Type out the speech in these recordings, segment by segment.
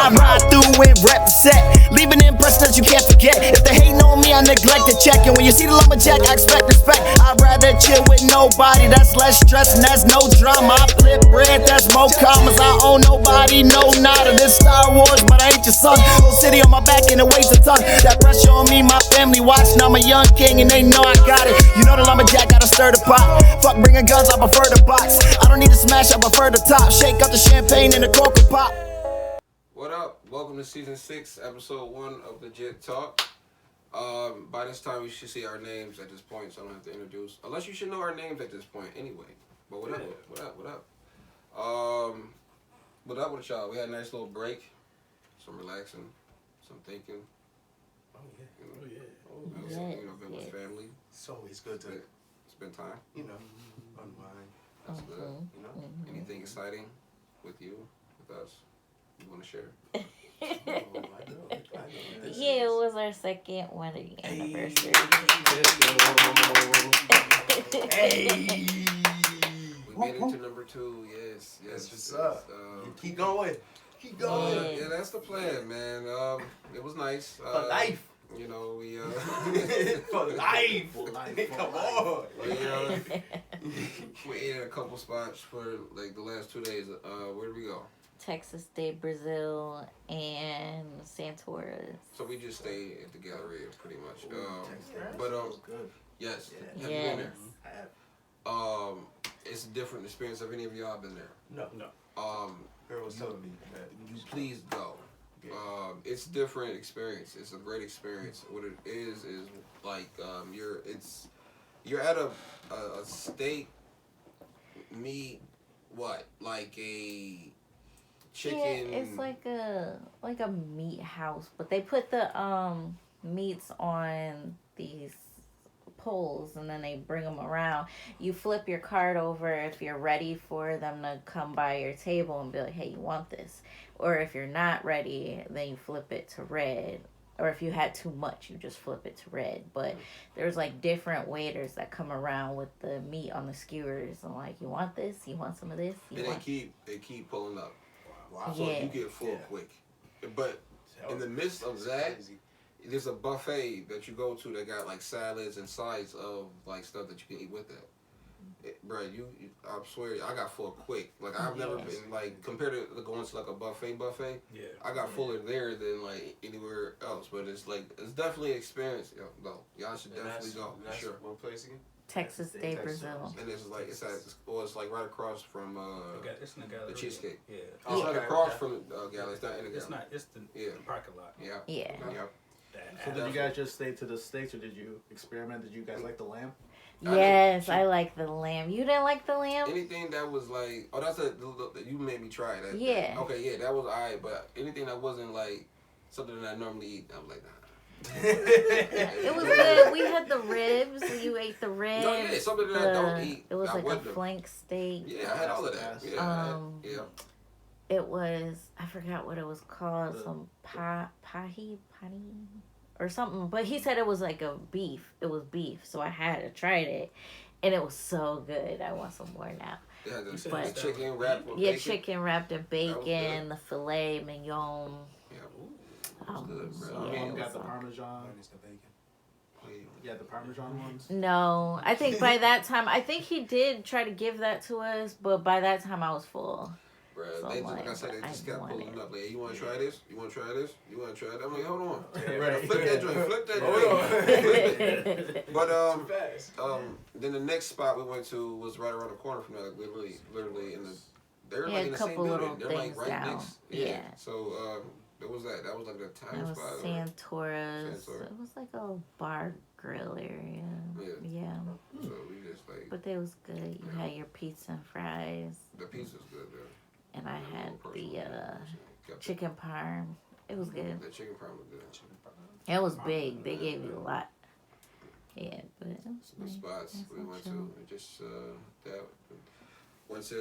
I ride through and represent, leave an impression that you can't forget. If they hating on me, I neglect to check. And when you see the lumberjack, I expect respect. I'd rather chill with nobody, that's less stress and that's no drama. I flip bread, that's more commas. I own nobody, no nada. This Star Wars, but I ain't your son. Whole city on my back and it weighs a ton. That pressure on me, my family watching. I'm a young king and they know I got it. You know the lumberjack gotta stir the pot. Fuck bringing guns, I prefer the box. I don't need to smash, I prefer the top. Shake up the champagne in the coca pop. What up? Welcome to season 6, episode 1 of Legit Talk. By this time, you should see our names at this point, so I don't have to introduce. Unless you should know our names at this point, anyway. But what up? What up with y'all? We had a nice little break, some relaxing, some thinking. Been with family. It's always good to spend time. Unwind. That's good. Anything exciting with you, with us? You want to share? Yeah, it was our second wedding anniversary. Hey. We made it to number 2. Yes. What's up? Keep going. Yeah, that's the plan, man. It was nice. For life. You know, we For life. Come on. We ate at a couple spots for like the last 2 days. Where did we go? Texas State, Brazil, and Santoris. So we just stayed at the Galleria pretty much. Good. Yes. Yes. Have you been there? I have. It's a different experience. Have any of y'all been there? No. Girl was telling me that. You please go. It's a different experience. It's a great experience. What it is like you're at a steak meat, like a chicken. Yeah, it's like a meat house, but they put the meats on these poles and then they bring them around. You flip your card over if you're ready for them to come by your table and be like, hey, you want this? Or if you're not ready, then you flip it to red. Or if you had too much, you just flip it to red. But there's like different waiters that come around with the meat on the skewers and like, you want this? You want some of this? They keep pulling up. Wow. So you get full quick. But in the midst of that, there's a buffet that you go to that got like salads and sides of like stuff that you can eat with that. Bro, I swear, I got full quick. Like I've never been like compared to going to like a buffet. Yeah. I got fuller there than like anywhere else. But it's definitely an experience. Y'all should definitely go. For sure. One place again? Texas State, Brazil. And it's like it's like right across from it's in the gallery. the cheesecake. Yeah. It's right across from the gallery. It's not in the gallery. It's not. It's the parking lot. Yeah. So did you guys just stay to the States or did you experiment? Did you guys like the lamb? Yes, I like the lamb. You didn't like the lamb? Anything that was like, you made me try that. Yeah. Okay, yeah, that was alright, but anything that wasn't like something that I normally eat, I'm like, nah. It was good. We had the ribs. You ate the ribs. No, yeah, something that I don't eat. It was I like a wouldn't. Flank steak. Yeah, I had all of that. Yeah. It was, I forgot what it was called. Some pahi or something. But he said it was like a beef. It was beef. So I had to try it. And it was so good. I want some more now. Yeah, the chicken wrapped with bacon. chicken wrapped in bacon, the filet mignon. Yeah. Oh, good, bro. yeah, You got the Parmesan. You had the Parmesan ones? No, I think by that time, I think he did try to give that to us, but by that time I was full. Bro, So they like I said, they just kept pulling it. up. Like, hey, you want to try this? You want to try this? You want to try that? I'm like, hold on. Right. Flip that joint. Flip that joint. But then the next spot we went to was right around the corner from there, like literally in the. They're like in the same building. They're like right down. next. Yeah. So there was that. That was like the time It was spot. Santoris. It was like a bar grill area. Yeah. So we just like. But they was good. You had your pizza and fries. The pizza's good though. And I had the chicken parm. It was good. The chicken parm was good. It was big. They gave you a lot. Yeah, but it was the spots we went to, just that went to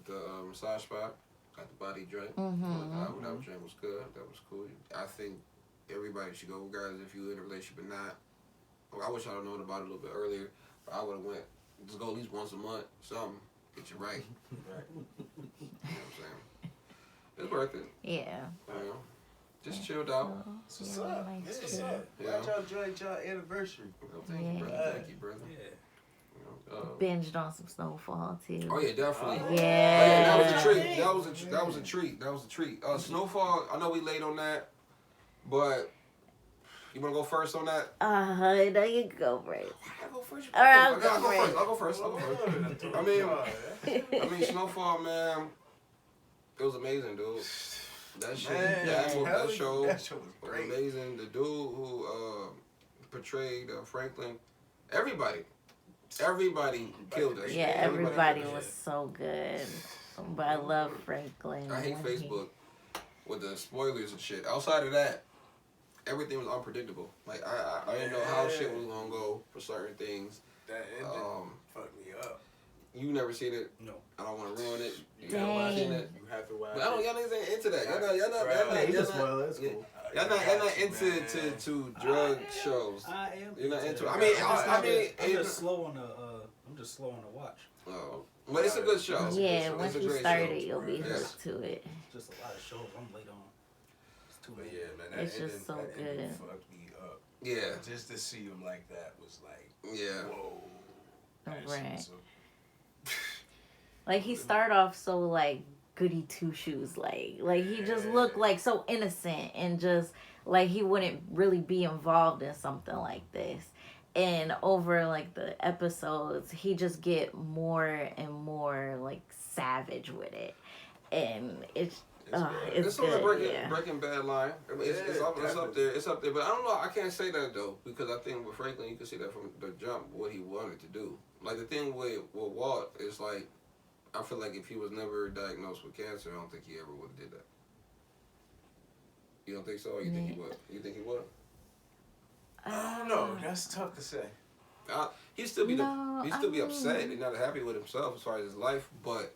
the massage spot, got the body drink. That drink was good. That was cool. I think everybody should go, regardless if you're in a relationship or not. I wish I'd have known about it a little bit earlier, but I would have went. Just go at least once a month, something. Get you right. You know what I'm saying? It's worth it. Yeah. You know, just chilled out. That's what's up. nice That's what's too. up. Yeah. Glad y'all enjoyed y'all anniversary. Thank you, brother. Yeah. Thank you, brother. Yeah. You know, Binged on some Snowfall too. oh yeah, definitely. Oh, Oh, yeah, that was a Yeah. treat. That was a treat. Snowfall. I know we late on that, but you wanna go first on that? No, you can go first. I'll go first. All right, I'll go first. Oh, I mean, Snowfall, man. It was amazing, dude. That shit, Man, that show was was great. amazing. The dude who portrayed Franklin, everybody killed that shit. Yeah, everybody killed that was so good. But I love Franklin. shit. I hate when he- Facebook with the spoilers and shit. Outside of that, everything was unpredictable. Like I didn't know how shit was gonna go for certain things. That ending fucked me up. You never seen it. No. I don't want to ruin it. You Dang. never watched it. You have to watch But I don't. Y'all niggas ain't into that. Y'all not. Yeah, you can spoil it. It's yeah. cool. Y'all not into to drug shows. I am. You're not into. that. I mean, I'm it- just slow on the. I'm just slow on the watch. Oh, but it's a good show. Yeah, It's once a you great start show. it, you'll be Yes. hooked to it. Just a lot of shows I'm late on. It's too But many. yeah, man, that It's ending, just so that ending good. fucked me up. Yeah, Just to see him like that was like, yeah. whoa. That Right. shit was Like he started off so like goody two shoes, like he just looked like so innocent and just like he wouldn't really be involved in something like this. And over like the episodes, he just get more and more like savage with it, and it's It's on the good. Yeah. Breaking Bad line. I mean, it's up there. It's up there. But I don't know. I can't say that though because I think with Franklin, you can see that from the jump what he wanted to do. Like the thing with Walt is like, I feel like if he was never diagnosed with cancer, I don't think he ever would have did that. You don't think so? Or you think he would? You think he would? I don't know. That's tough to say. He'd still be No, he'd still be I upset mean- and not happy with himself as far as his life, but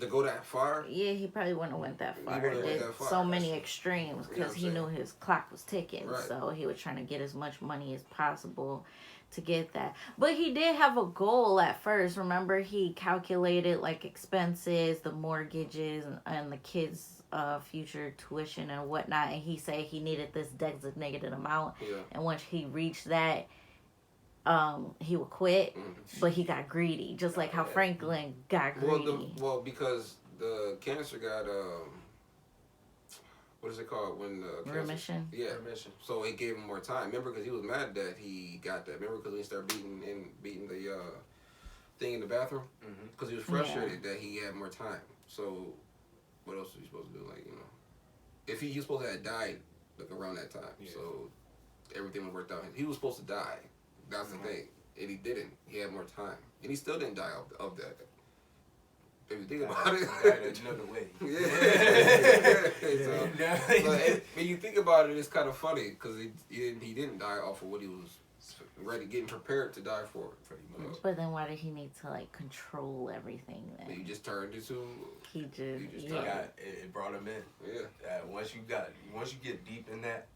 to go that far, Yeah, he probably wouldn't have went that He far. wouldn't have went Did that far. so many extremes You know because what he I'm knew his clock was ticking. Right. So he was trying to get as much money as possible to get that. But he did have a goal at first. Remember, he calculated like expenses, the mortgages, and the kids' future tuition and whatnot. And he said he needed this designated amount. yeah. And once he reached that, he would quit. But he got greedy, just like how Franklin got greedy. Well, because the cancer got what is it called when the cancer, Remission. Yeah. Permission. So it gave him more time. Remember, because he was mad that he got that. Remember, because when he started beating the thing in the bathroom, because he was frustrated that he had more time. So what else was he supposed to do? Like, you know, if he was supposed to have died like around that time, so everything was worked out. He was supposed to die. That's the thing, and he didn't. He had more time, and he still didn't die of that. If you think about it, Another way. So when you think about it, it's kind of funny because he didn't die off of what he was getting prepared to die for. Pretty much. But then why did he need to like control everything then? He just turned into. He just It brought him in. Yeah. Once you get deep in that,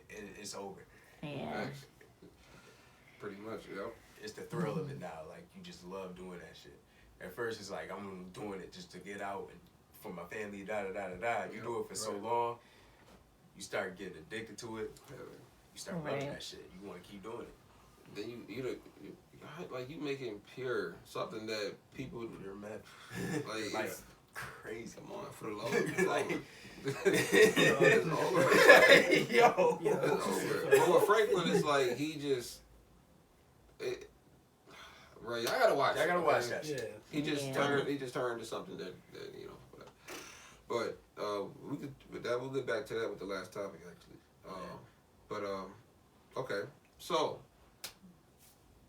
it's over. yeah. Pretty much, yeah. It's the thrill of it now. Like you just love doing that shit. At first, it's like I'm doing it just to get out and for my family. You do it for so long, you start getting addicted to it. You start loving that shit. You want to keep doing it. Then you making pure something that people Pure meth. like Crazy. Come on, for the love. Like, it's over. yo. It's over. But with Franklin, it's like he just. Right, I gotta watch. I gotta it, watch okay? that shit. He just Yeah. turned. He just turned to something that you know. Whatever. But we'll get back to that with the last topic actually. Okay. So,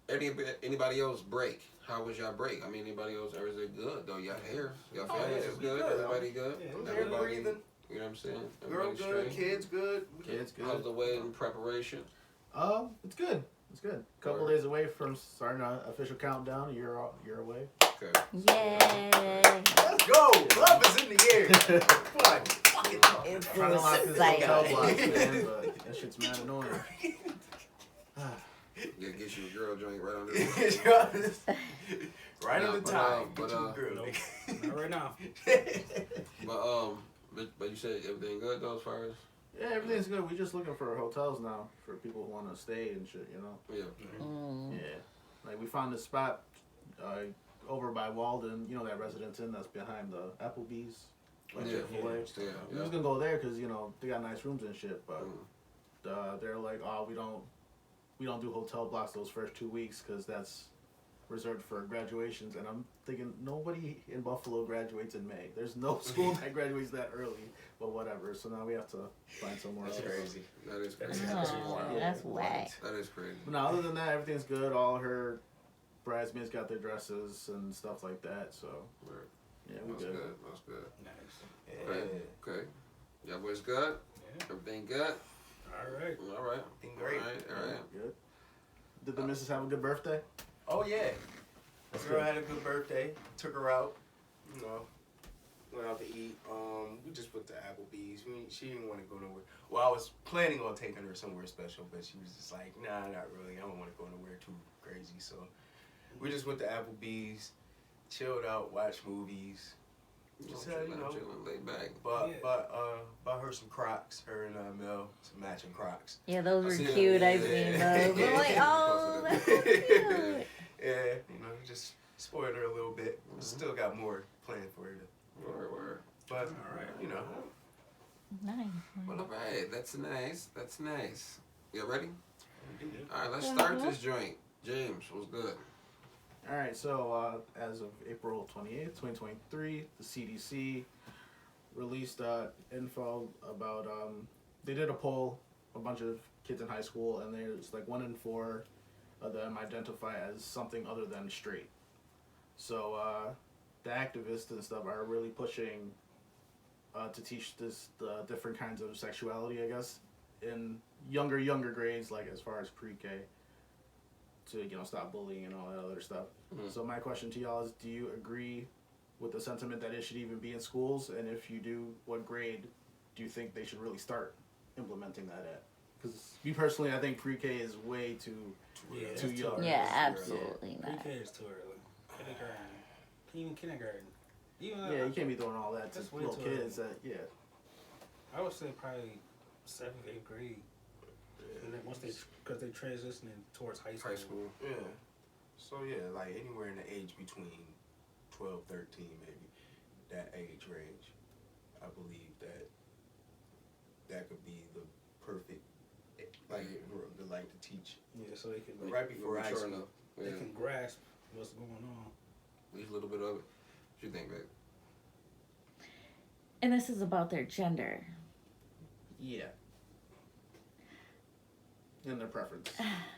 anybody else break? How was y'all break? I mean, anybody else? Or is it good though? Y'all here? Y'all families is we good? good. Everybody good? Yeah, Everybody breathing. You know what I'm saying? Girl Everybody good, straight? kids good. Kids good. How's the wedding preparation? It's good. It's good. Couple days away from starting an official countdown. You're away. Okay. Yay! Let's go. Love is in the air. Come on. Fuck it. It's Trying to lock this exciting. hotel box, man, but that shit's mad annoying. Yeah, get you a girl joint right under the Right Nah, on the but, time. but, Get you a girl. Not right now. But But you said everything good though as far as. Yeah, everything's good. We just looking for hotels now for people who want to stay and shit. You know. Yeah. Yeah. Like we found this spot over by Walden. You know that Residence Inn that's behind the Applebee's. Like Yeah. Chick-fil-A. Yeah. We was gonna go there because they got nice rooms and shit, but they're like, oh, we don't do hotel blocks those first 2 weeks because that's reserved for graduations. And I'm thinking nobody in Buffalo graduates in May. There's no school that graduates that early, but whatever. So now we have to find somewhere That's else. crazy. That is crazy. Oh, that's whack. That is crazy. But no, other than that, everything's good. All her bridesmaids got their dresses and stuff like that. So Right. yeah, we That's good. good. That's good. Nice. Yeah. Okay. Okay. Y'all boys good? Yeah. Everything good? All right. All right. Everything great. All right. Good. Did the missus have a good birthday? Oh yeah. That's Girl good. had a good birthday. Took her out. You know, went out to eat. We just went to Applebee's. She didn't want to go nowhere. Well, I was planning on taking her somewhere special, but she was just like, nah, not really. I don't want to go nowhere too crazy. So we just went to Applebee's, chilled out, watched movies. Just had, you know, chilling, laid back. bought her some Crocs. Her and Mel, some matching Crocs. Yeah, those I were see that. cute. I've Yeah. seen those. I'm like, oh, that's so cute. Yeah, you know, just spoiled her a little bit. Still got more planned for her. Word. But, All right. you know. Nice. Well, all right. That's nice. That's nice. You ready? Yeah. All right. Let's start this joint. James, what's good? All right, so as of April 28th, 2023, the CDC released info about, they did a poll, a bunch of kids in high school, and there's like 1 in 4 of them identify as something other than straight. So the activists and stuff are really pushing to teach the different kinds of sexuality, I guess, in younger grades, like as far as pre-K, to stop bullying and all that other stuff. Mhm. So my question to y'all is, do you agree with the sentiment that it should even be in schools? And if you do, what grade do you think they should really start implementing that at? Because me personally, I think pre-K is way too Yeah, too it's young. early. Yeah, It's too absolutely not. Pre-K is too early. Kindergarten. Even kindergarten. Even Yeah, you can't be doing all that to That's way little too kids. I would say probably 7th, 8th grade. And then once because they transitioning towards high school. High school. Yeah. So, yeah, like anywhere in the age between 12, 13, maybe, that age range, I believe that could be the perfect, to teach. Yeah, so they can Right before high Mature school. enough. they Yeah. can grasp what's going on. At least a little bit of it. What you think, babe? And this is about their gender. Yeah. And their preference.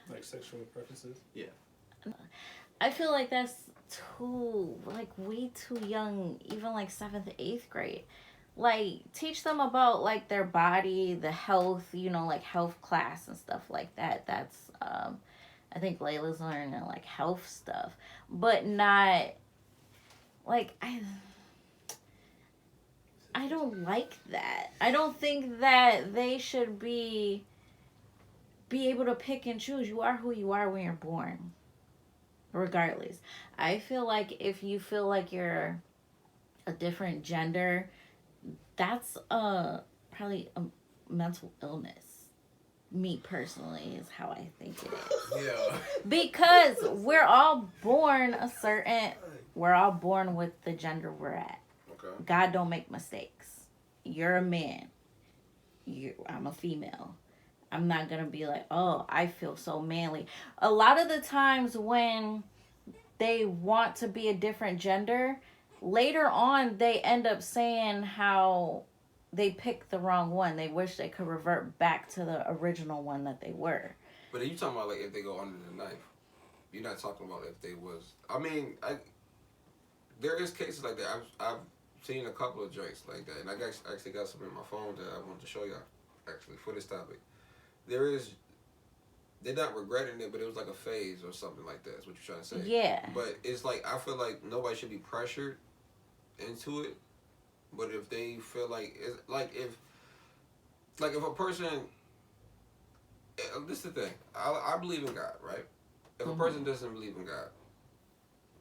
Like sexual preferences. I feel like that's way too young, even like 7th, 8th grade. Like, teach them about like their body, the health, like health class and stuff like that. That's, I think Layla's learning like health stuff, but not like, I don't like that. I don't think that they should be able to pick and choose. You are who you are when you're born, regardless. I feel like if you feel like you're a different gender, that's probably a mental illness. Me personally is how I think it is. Yeah. Because we're all born with the gender we're at. Okay. God don't make mistakes. You're a man. I'm a female. I'm not going to be like, oh, I feel so manly. A lot of the times when they want to be a different gender, later on they end up saying how they picked the wrong one. They wish they could revert back to the original one that they were. But are you talking about like if they go under the knife? You're not talking about if they was. I mean, there is cases like that. I've seen a couple of joints like that, and I actually got some in my phone that I wanted to show y'all actually for this topic. They're not regretting it, but it was like a phase or something like that. Is what you're trying to say? Yeah. But it's like I feel like nobody should be pressured into it. But if they feel like it's like if a person, this is the thing. I believe in God, right? If a person doesn't believe in God,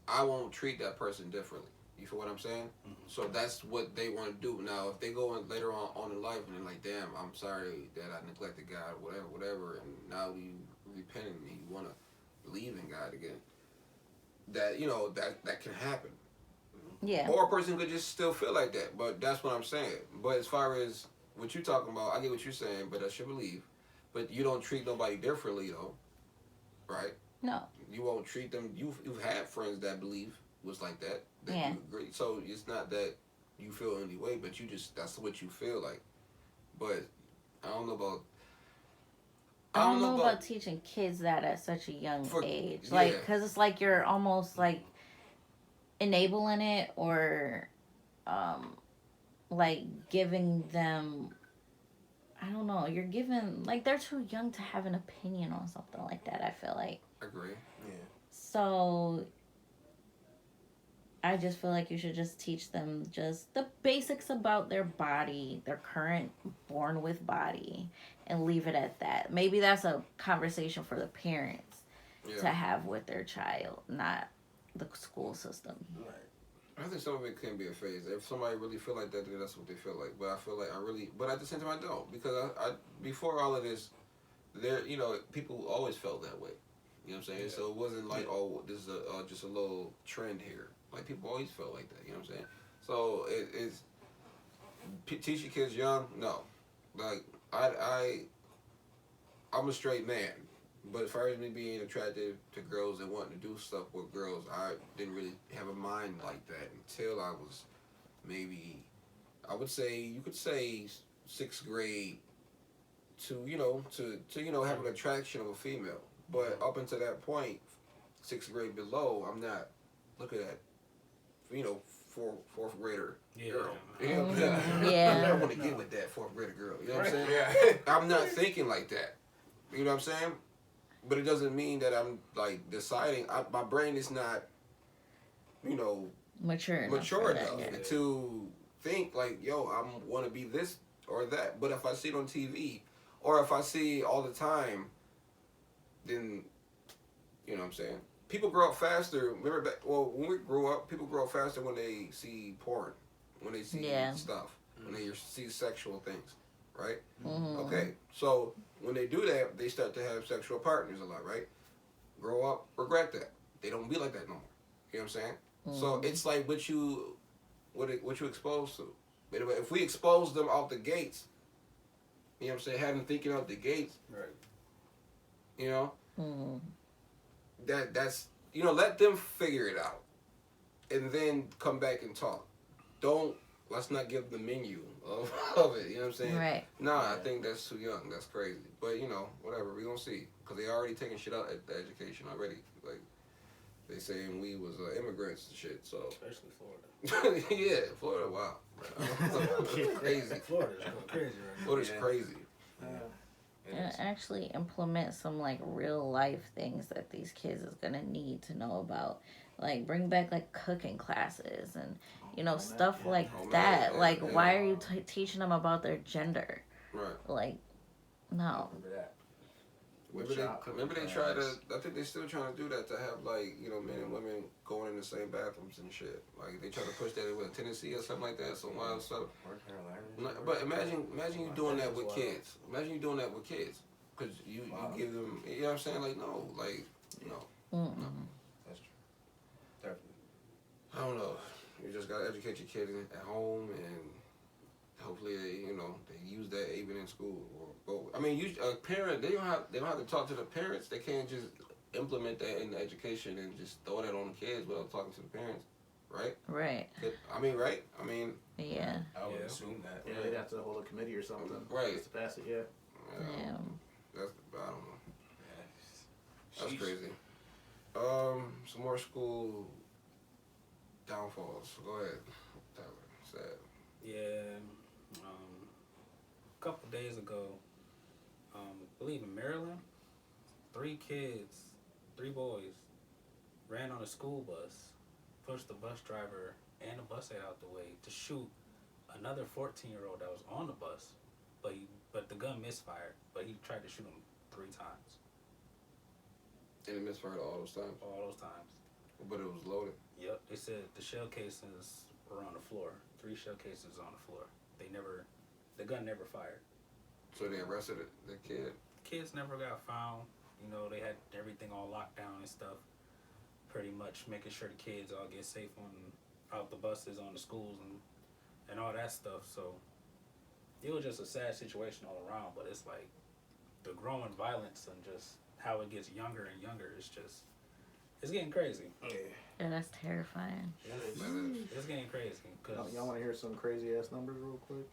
I won't treat that person differently. You feel what I'm saying? Mhm. So that's what they want to do. Now, if they go in later on in life and they're like, damn, I'm sorry that I neglected God, whatever, and now you repent and you want to believe in God again, that, you know, that can happen. Yeah. Or a person could just still feel like that. But that's what I'm saying. But as far as what you're talking about, I get what you're saying, but that's your belief. But you don't treat nobody differently, though, right? No. You won't treat them. You've had friends that believe was like that. Yeah. You agree. So it's not that you feel any way, but you just, that's what you feel like. But I don't know about. I don't know about teaching kids that at such a young age. Like, Yeah. because it's like you're almost like enabling it or like giving them, I don't know, you're giving, like, they're too young to have an opinion on something like that, I feel like. Agree. Yeah. So I just feel like you should just teach them just the basics about their body, their current born with body, and leave it at that. Maybe that's a conversation for the parents to have with their child, not the school system. Right. I think some of it can be a phase. If somebody really feel like that, then that's what they feel like. But I feel like but at the same time I don't, because I before all of this, there, you know, people always felt that way. You know what I'm saying? Yeah. So it wasn't like, oh, this is just a little trend here. Like, people always felt like that. You know what I'm saying? So it's teach your kids young. No, like I'm a straight man. But as far as me being attracted to girls and wanting to do stuff with girls, I didn't really have a mind like that until I was maybe, I would say, you could say 6th grade to, you know, have an attraction of a female. But up until that point, 6th grade below, I'm not looking at, you know, fourth grader girl. You know what I'm saying? Yeah. I don't want to get with that 4th grader girl. You know what I'm saying? Yeah. I'm not thinking like that. You know what I'm saying? But it doesn't mean that I'm, like, deciding. My brain is not, you know, mature enough to think, like, yo, I want to be this or that. But if I see it on TV, or if I see all the time, then, you know what I'm saying? People grow up faster. Remember back, well, when we grew up, people grow up faster when they see porn, when they see stuff, when they see sexual things, right? Mm-hmm. Okay, so when they do that, they start to have sexual partners a lot, right? Grow up, regret that. They don't be like that no more. You know what I'm saying? Mm-hmm. So it's like what you exposed to. But if we expose them out the gates, you know what I'm saying, have them thinking out the gates, Right. you know, Mm-hmm. that's, you know, let them figure it out, and then come back and talk. Let's not give the menu of it. You know what I'm saying? Right. Nah, I think that's too young. That's crazy. But, you know, whatever. We gonna see, because they already taking shit out at the education already. Like, they saying we was immigrants and shit. So Especially Florida. yeah, Florida. Wow. Crazy. Florida's going crazy right now. Florida's crazy. And actually implement some like real life things that these kids is gonna need to know about. Like, bring back like cooking classes and, you know, stuff like that. Like, why are you teaching them about their gender? Right. Like, no. Remember that. Remember they try to, I think they're still trying to do that, to have, like, you know, men and women going in the same bathrooms and shit. Like, they try to push that in Tennessee or something like that, some wild stuff. North Carolina. But imagine you doing that with kids. Imagine you doing that with kids. Because you give them, you know what I'm saying? Like, no, like, no. Mm-mm. No. That's true. Definitely. I don't know. You just gotta educate your kid at home, and hopefully they, you know, they use that even in school. I mean, a parent, they don't have to talk to the parents. They can't just implement that in the education and just throw that on the kids without talking to the parents, right? Right. I mean, right? I mean, Yeah. I would assume that. Yeah, they'd have to hold a committee or something. Right. Just to pass it, yeah. Yeah. That's, I don't know. Yeah. That's Sheesh. crazy. Some more school downfalls. Go ahead, Tyler. Sad. Yeah. A couple days ago, I believe in Maryland, 3 boys, ran on a school bus, pushed the bus driver and the bus aide out the way to shoot another 14-year-old that was on the bus, but the gun misfired, but he tried to shoot him 3 times. And it misfired all those times. All those times. But it was loaded. Yep, they said the shell casings were on the floor. 3 shell casings on the floor. The gun never fired. So they arrested the kid. Kids never got found. You know, they had everything all locked down and stuff. Pretty much making sure the kids all get safe out the buses, on the schools, and all that stuff. So it was just a sad situation all around. But it's like the growing violence and just how it gets younger and younger. It's getting crazy. Yeah, that's terrifying. It's getting crazy. Y'all want to hear some crazy ass numbers real quick?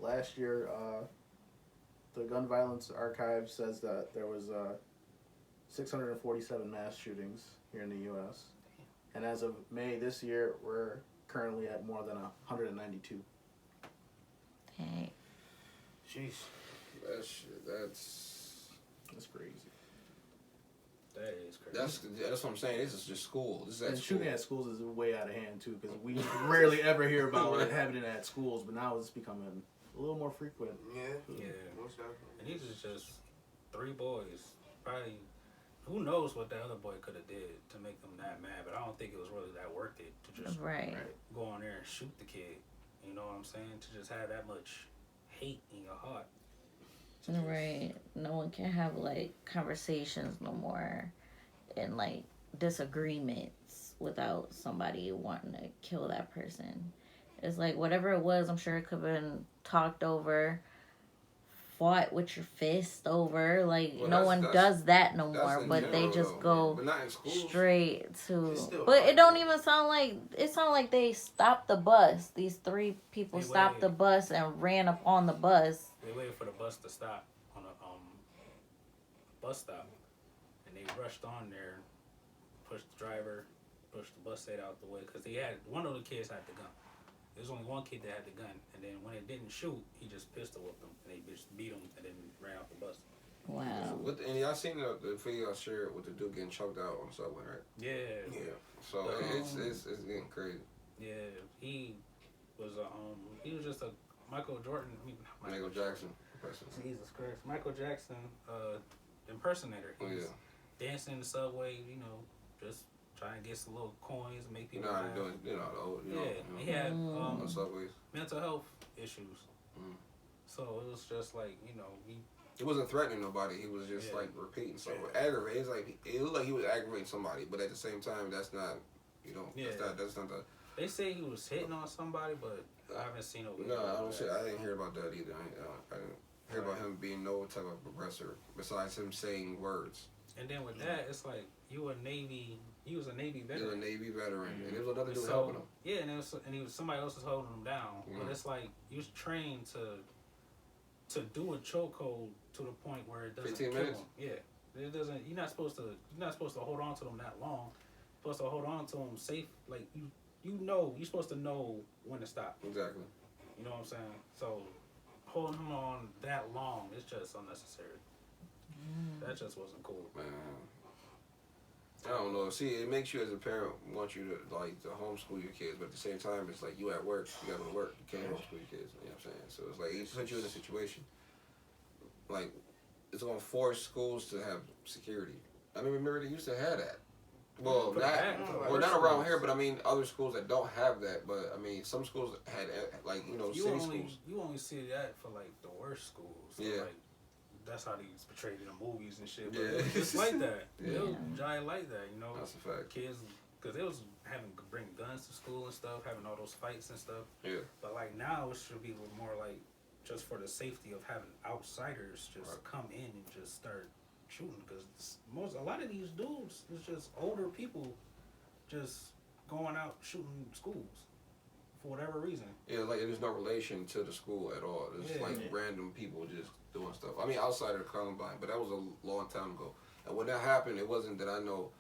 Last year, the Gun Violence Archive says that there was 647 mass shootings here in the U.S. And as of May this year, we're currently at more than 192. Dang. Jeez. That's crazy. That is crazy. That's what I'm saying. This is just school. This is And school. shooting at schools is way out of hand too, because we rarely ever hear about it happening at schools, but now it's becoming a little more frequent. Yeah. Most definitely. And these is just 3 boys. Probably, who knows what the other boy could have did to make them that mad, but I don't think it was really that worth it to just go on there and shoot the kid. You know what I'm saying? To just have that much hate in your heart. Right. No one can have like conversations no more and like disagreements without somebody wanting to kill that person. It's like whatever it was, I'm sure it could have been talked over, fought with your fist over. Like no one does that no more, but they just go straight to. But it don't even sound like they stopped the bus. These 3 people stopped the bus and ran up on the bus. They waited for the bus to stop on a bus stop, and they rushed on there, pushed the driver, pushed the bus aid out the way, because one of the kids had the gun. There was only one kid that had the gun, and then when it didn't shoot, he just pistol whipped him, and they just beat him, and then ran off the bus. Wow. And y'all seen the video I shared with the dude getting choked out on the subway, right? Yeah. So it's getting crazy. Yeah, he was just a Michael Jackson. Jesus Christ. Michael Jackson impersonator. He was dancing in the subway, you know, just trying to get some little coins and make people he had subways. mental health issues. So it was just like, you know, he wasn't threatening nobody. He was just like repeating something. Aggravating. It's like it looked like he was aggravating somebody, but at the same time, that's not, that's not the. They say he was hitting on somebody, but I haven't seen no. No, I didn't hear about that either. I didn't hear about him being no type of aggressor besides him saying words. And then with that, it's like he was a Navy veteran. He was a Navy veteran, and there was another dude helping him. Yeah, and he was somebody else was holding him down. But it's like he was trained to do a chokehold to the point where it doesn't 15 kill minutes? him. Yeah, it doesn't. You're not supposed to hold on to them that long. You're supposed to hold on to them safe. Like you're supposed to know when to stop. Exactly. You know what I'm saying? So holding him on that long is just unnecessary. That just wasn't cool. Man, I don't know. See, it makes you as a parent want you to homeschool your kids, but at the same time, it's like you at work, you gotta go to work, you can't homeschool your kids. You know what I'm saying? So it's like it puts you in a situation like it's gonna force schools to have security. I mean, remember they used to have that. Well, not around here, but I mean other schools that don't have that. But I mean, some schools had city schools. You only see that for like the worst schools. So, like, that's how these portrayed in the movies and shit. But it was just like that. It was giant like that, you know. That's a fact. Kids, because they was having to bring guns to school and stuff, having all those fights and stuff. Yeah. But like now, it should be more like just for the safety of having outsiders just come in and just start shooting, because a lot of these dudes is just older people just going out shooting schools for whatever reason. Yeah, like there's no relation to the school at all. It's random people just doing stuff. I mean, outside of the Columbine, but that was a long time ago. And when that happened, it wasn't that I know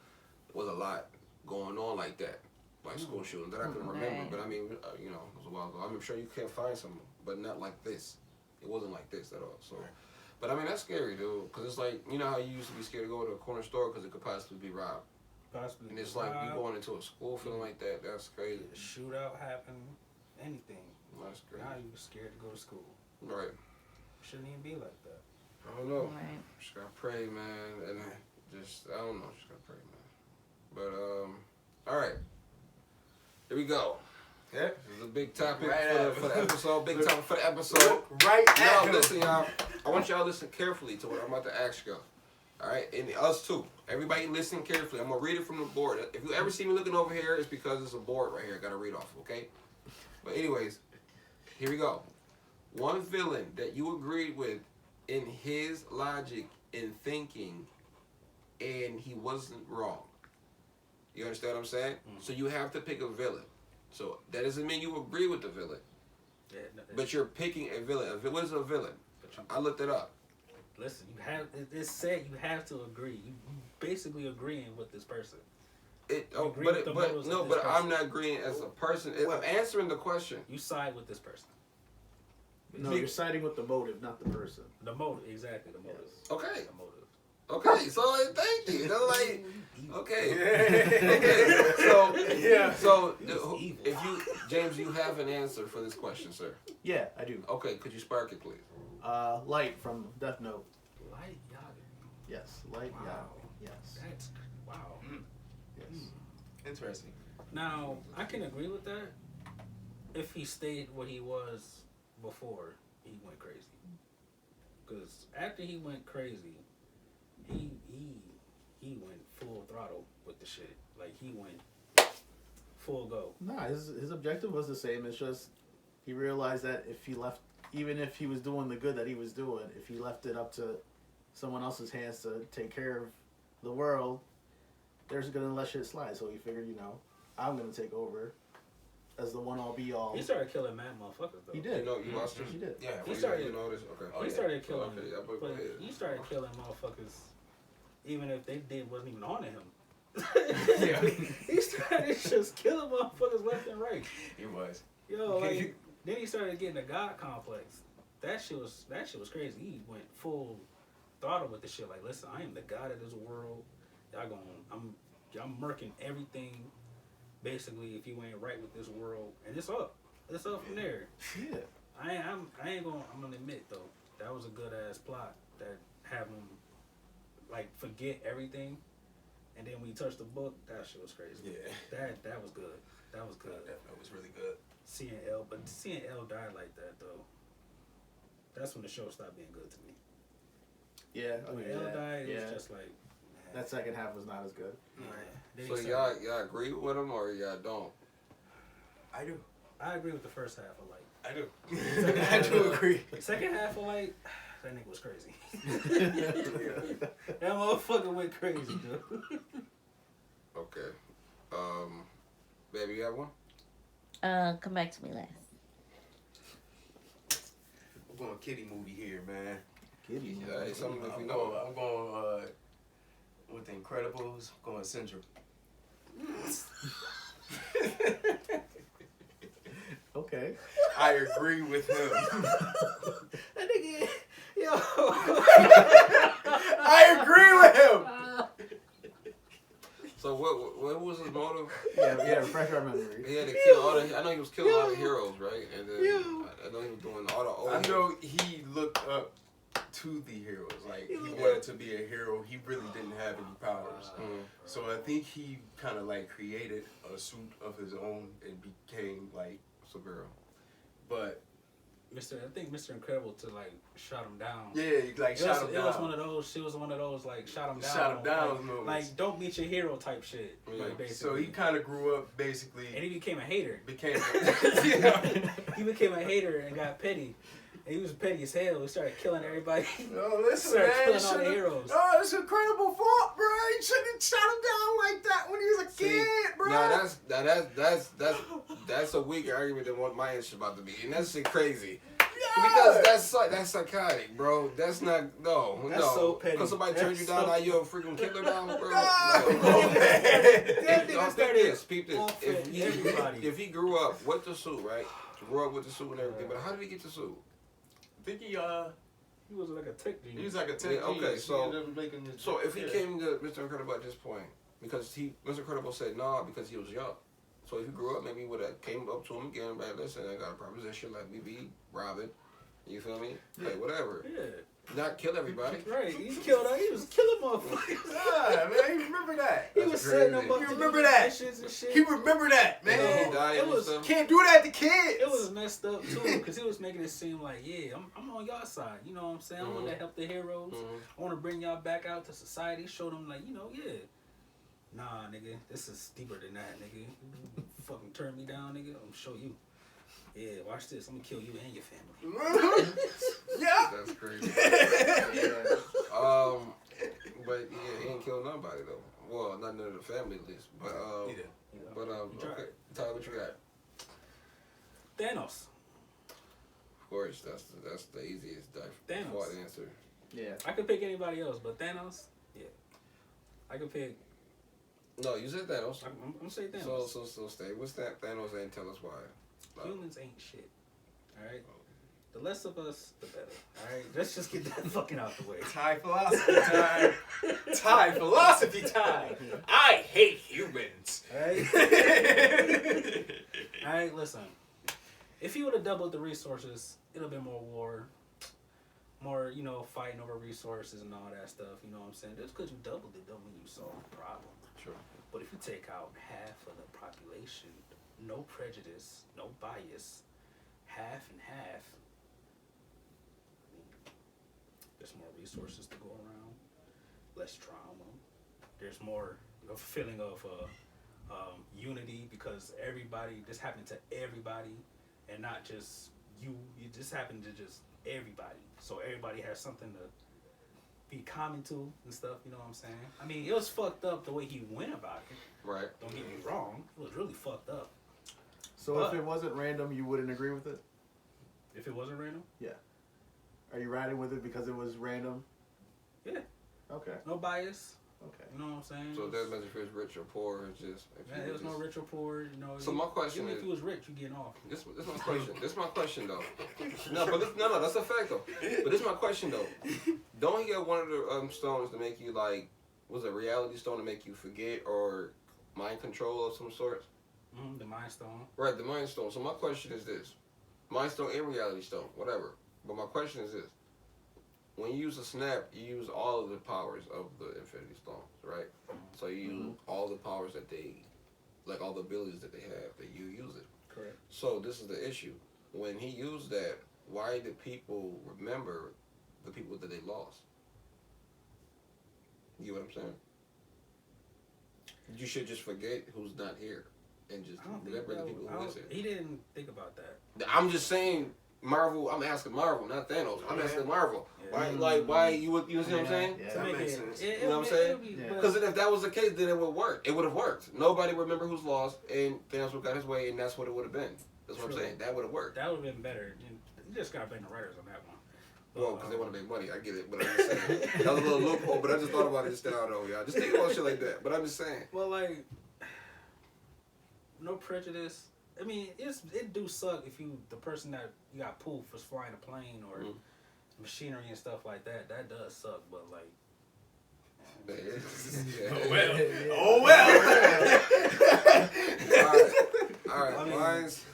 there was a lot going on like that, like school shootings that I couldn't remember. But I mean, it was a while ago. I'm sure you can't find some, but not like this. It wasn't like this at all. So. But I mean, that's scary, dude, because it's like, you know how you used to be scared to go to a corner store because it could possibly be robbed. And it's like you going into a school feeling like that, that's crazy. A shootout happened, anything. That's crazy. Now you're scared to go to school. Right. Shouldn't even be like that. I don't know. Right. Just gotta pray, man. And I don't know, just gotta pray, man. But, all right. Here we go. Yeah. This is a big topic Right for the episode. Big topic for the episode. Right Now, now. listen, y'all. I want y'all to listen carefully to what I'm about to ask y'all. All right? And us, too. Everybody listen carefully. I'm going to read it from the board. If you ever see me looking over here, it's because it's a board right here. I got to read off, okay? But anyways, here we go. One villain that you agreed with in his logic and thinking, and he wasn't wrong. You understand what I'm saying? So you have to pick a villain. So that doesn't mean you agree with the villain, but you're picking a villain. What is a villain? I looked it up. Listen, you have it's said you have to agree. You basically agreeing with this person. But I'm not agreeing as a person. I'm answering the question. You side with this person. No, you're siding with the motive, not the person. The motive, exactly. The motive. Okay. The motive. Okay, so thank you. They're like, okay. So Yeah. So if you, James, you have an answer for this question, sir. Yeah, I do. Okay, could you spark it, please? Light from Death Note. Light Yagami. Yes, Light Wow. Yagami. Yes. That's wow. Yes. Interesting. Now I can agree with that if he stayed what he was before he went crazy. Because after he went crazy, he went full throttle with the shit. Like he went full go. Nah, his objective was the same. It's just he realized that if he left, even if he was doing the good that he was doing, if he left it up to someone else's hands to take care of the world, they're just gonna let shit slide. So he figured, I'm gonna take over as the one all be all. He started killing mad motherfuckers though. He did. You lost it? He did. Yeah. He started. You know this? Okay. He started killing. Okay, yeah, but go but ahead. he started killing motherfuckers, even if they wasn't even on to him. Yeah. He started just killing motherfuckers left and right. He was. Yo, like then he started getting a god complex. That shit was crazy. He went full throttle with the shit. Like, listen, I am the god of this world. I'm murking everything. Basically, if you ain't right with this world, and it's up from there. Yeah. I'm gonna admit though, that was a good ass plot that have him like forget everything, and then when he touched the book, that shit was crazy. Yeah. That was good. That was good. That was really good. Seeing L die like that though, that's when the show stopped being good to me. Yeah. When Okay. L died, it Yeah. was just like That second half was not as good. Then So he y'all started- agree with him or y'all don't? I do. I agree with the first half of like. I do. Second I half do of- agree. Second half of like, that nigga was crazy. Yeah. That motherfucker went crazy, dude. Okay. Baby, you got one? Come back to me last. We're going kitty movie here, man. Kitty. Yeah, it's something if we I'm know. going with The Incredibles. I'm going Syndrome. Okay. I agree with him. That nigga, yo. I agree with him. So what was his motive? Yeah, refresh our memory. He had to kill all the. I know he was killing all the heroes, right? And then I know he was doing all the old. I know he looked up to the heroes. Like, he wanted to be a hero. He really didn't have any powers. So I think he kind of like created a suit of his own and became like Superhero. But I think Mr. Incredible to like shot him down. yeah, like shot him It down. was one of those. She was one of those like shot him down. Shot him down Like, moments. like don't meet your hero type shit. Yeah. Like, basically. So he kind of grew up basically. and he became a hater. Became. He became a hater and got petty. And he was petty as hell. He started killing everybody. Oh, listen, Started man. killing all the heroes. Oh, it's incredible fault, bro. You shouldn't have shot him down like that when he was a kid, bro. That's a weaker argument than what my answer's about to be, and that's shit crazy. Yeah. Because that's psychotic, bro. That's not That's no. so petty. Because somebody turned you down, so- now you're a freaking killer now, bro. Oh, man. That nigga started Peep this. offing everybody. If he grew up with the suit, right? Grew up with the suit and everything, but how did he get the suit? I think He was like a tech genius. he was like a tech Yeah, okay, genius. so- He ended up making this- So if he yeah. came to Mr. Incredible at this point, because Mr. Incredible said nah because he was young. So if he grew up, maybe he would have came up to him again, but listen, I got a proposition, let me be Robin. You feel me? Like whatever. Yeah. Not kill everybody. Right. He killed her. He was killing motherfuckers. Yeah, man, you remember that. He That's was setting them crazy. up. You to remember do that. missions and shit. He remember that, man. He died it and was- stuff. Can't do that to kids. It was messed up too, because he was making it seem like, yeah, I'm on y'all side. You know what I'm saying? I want to help the heroes. I want to bring y'all back out to society. Show them like, yeah. Nah, nigga, this is deeper than that, nigga. You fucking turn me down, nigga. I'm gonna show you. Yeah, watch this. I'm gonna kill you and your family. Yeah. That's crazy. But yeah, he ain't killed nobody though. Well, not none of the family at least. But okay. Tyler, what you got? Thanos. Of course, that's the easiest Thanos. default answer. Yeah. I could pick anybody else, but Thanos, yeah. I could pick. No, you said Thanos. I'm gonna say Thanos. So stay with that Thanos and tell us why. Humans ain't shit. All right. The less of us, the better. All right. Let's just get that fucking out the way. Thai philosophy time. Thai philosophy time. I hate humans. All right. All right. Listen. If he would have doubled the resources, it'd have been more war, more fighting over resources and all that stuff. You know what I'm saying? Just because you doubled it, don't mean you solved the problem. Sure. But if you take out half of the population, no prejudice, no bias, half and half, there's more resources to go around, less trauma. There's more a feeling of unity because this happened to everybody and not just you. It just happened to just everybody. So everybody has something to be common to and stuff. You know what I'm saying? I mean, it was fucked up the way he went about it. Right. Don't get me wrong. It was really fucked up. So if it wasn't random, you wouldn't agree with it? If it wasn't random? Are you riding with it because it was random? Yeah. Okay. No bias. Okay. You know what I'm saying? So it doesn't matter if it's rich or poor. It's just. Yeah, there was no rich or poor. So my question even is, if he was rich, you getting off. This my question. This my question though. No, that's a fact though. But this is my question though. Don't he get one of the stones to make you like, was it a reality stone to make you forget or mind control of some sort? The Mind Stone. Right, the Mind Stone. So my question is this: Mind Stone and Reality Stone, whatever. But my question is this: when you use a snap, you use all of the powers of the Infinity Stones, right? So you use all the powers that they, like all the abilities that they have, that you use it. Correct. So this is the issue: when he used that, why did people remember the people that they lost? You know what I'm saying? You should just forget who's not here. And just remember the people who is here. He didn't think about that. I'm just saying, Marvel. I'm asking Marvel, not Thanos. I'm asking Marvel. Yeah. Why you see what I'm saying? Yeah, To that make makes it- sense. it- You know what I'm saying? Yeah. Because if that was the case, then it would work. It would have worked. Nobody would remember who's lost, and Thanos would have got his way, and that's what it would have been. That's what I'm True. saying. That would have worked. That would have been better. You just gotta blame the writers on that one. Well, because they want to make money. I get it, but I'm just saying. That was a little loophole, but I just thought about it just now, though, y'all. Just think about shit like that. But I'm just saying. Well, like, no prejudice. I mean, it do suck if the person that you got pulled for flying a plane or machinery and stuff like that. That does suck, but like. Oh well. All right. I mean, Mine's.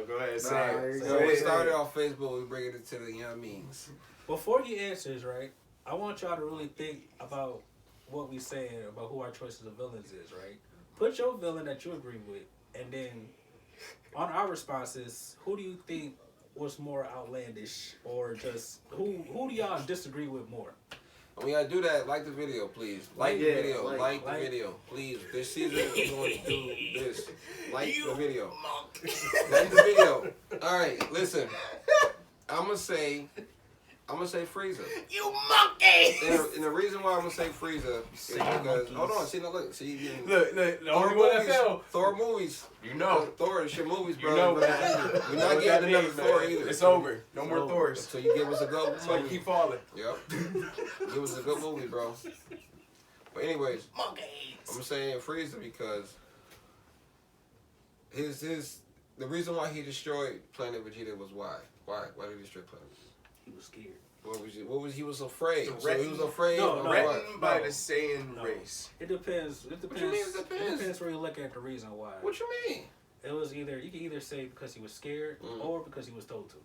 Go ahead, Nah, say it. So we started off Facebook. We bring it to the memes. Before he answers, right, I want y'all to really think about what we saying about who our choices of villains is, right? Put your villain that you agree with, and then on our responses, who do you think was more outlandish, or just who do y'all disagree with more? When y'all do that, like the video, please. Like the video. Like the like- video. Please. This season we're going to do this. Like the video. Like the video. Alright, listen. I'm gonna say Frieza. You monkey! And the reason why I'm gonna say Frieza is because hold on, see now look, see you Look, the Thor only one that movies, fell. Thor movies. You know. Thor is your movies, bro. You know But what we're not getting another Thor either. It's over. No more Thors. So you give us a good So you movie. keep falling. Yep. Give us a good movie, bro. But anyways, Monkeys. I'm saying Frieza because the reason why he destroyed Planet Vegeta was why? Why did he destroy Planet Vegeta? He was scared. He was afraid. So he was Threatened. afraid No, of no. what? Threatened by No. the Saiyan No. race. It depends. It depends. you mean it depends? It depends where you look at the reason why. What you mean? It was you can either say because he was scared Mm. or because he was told to.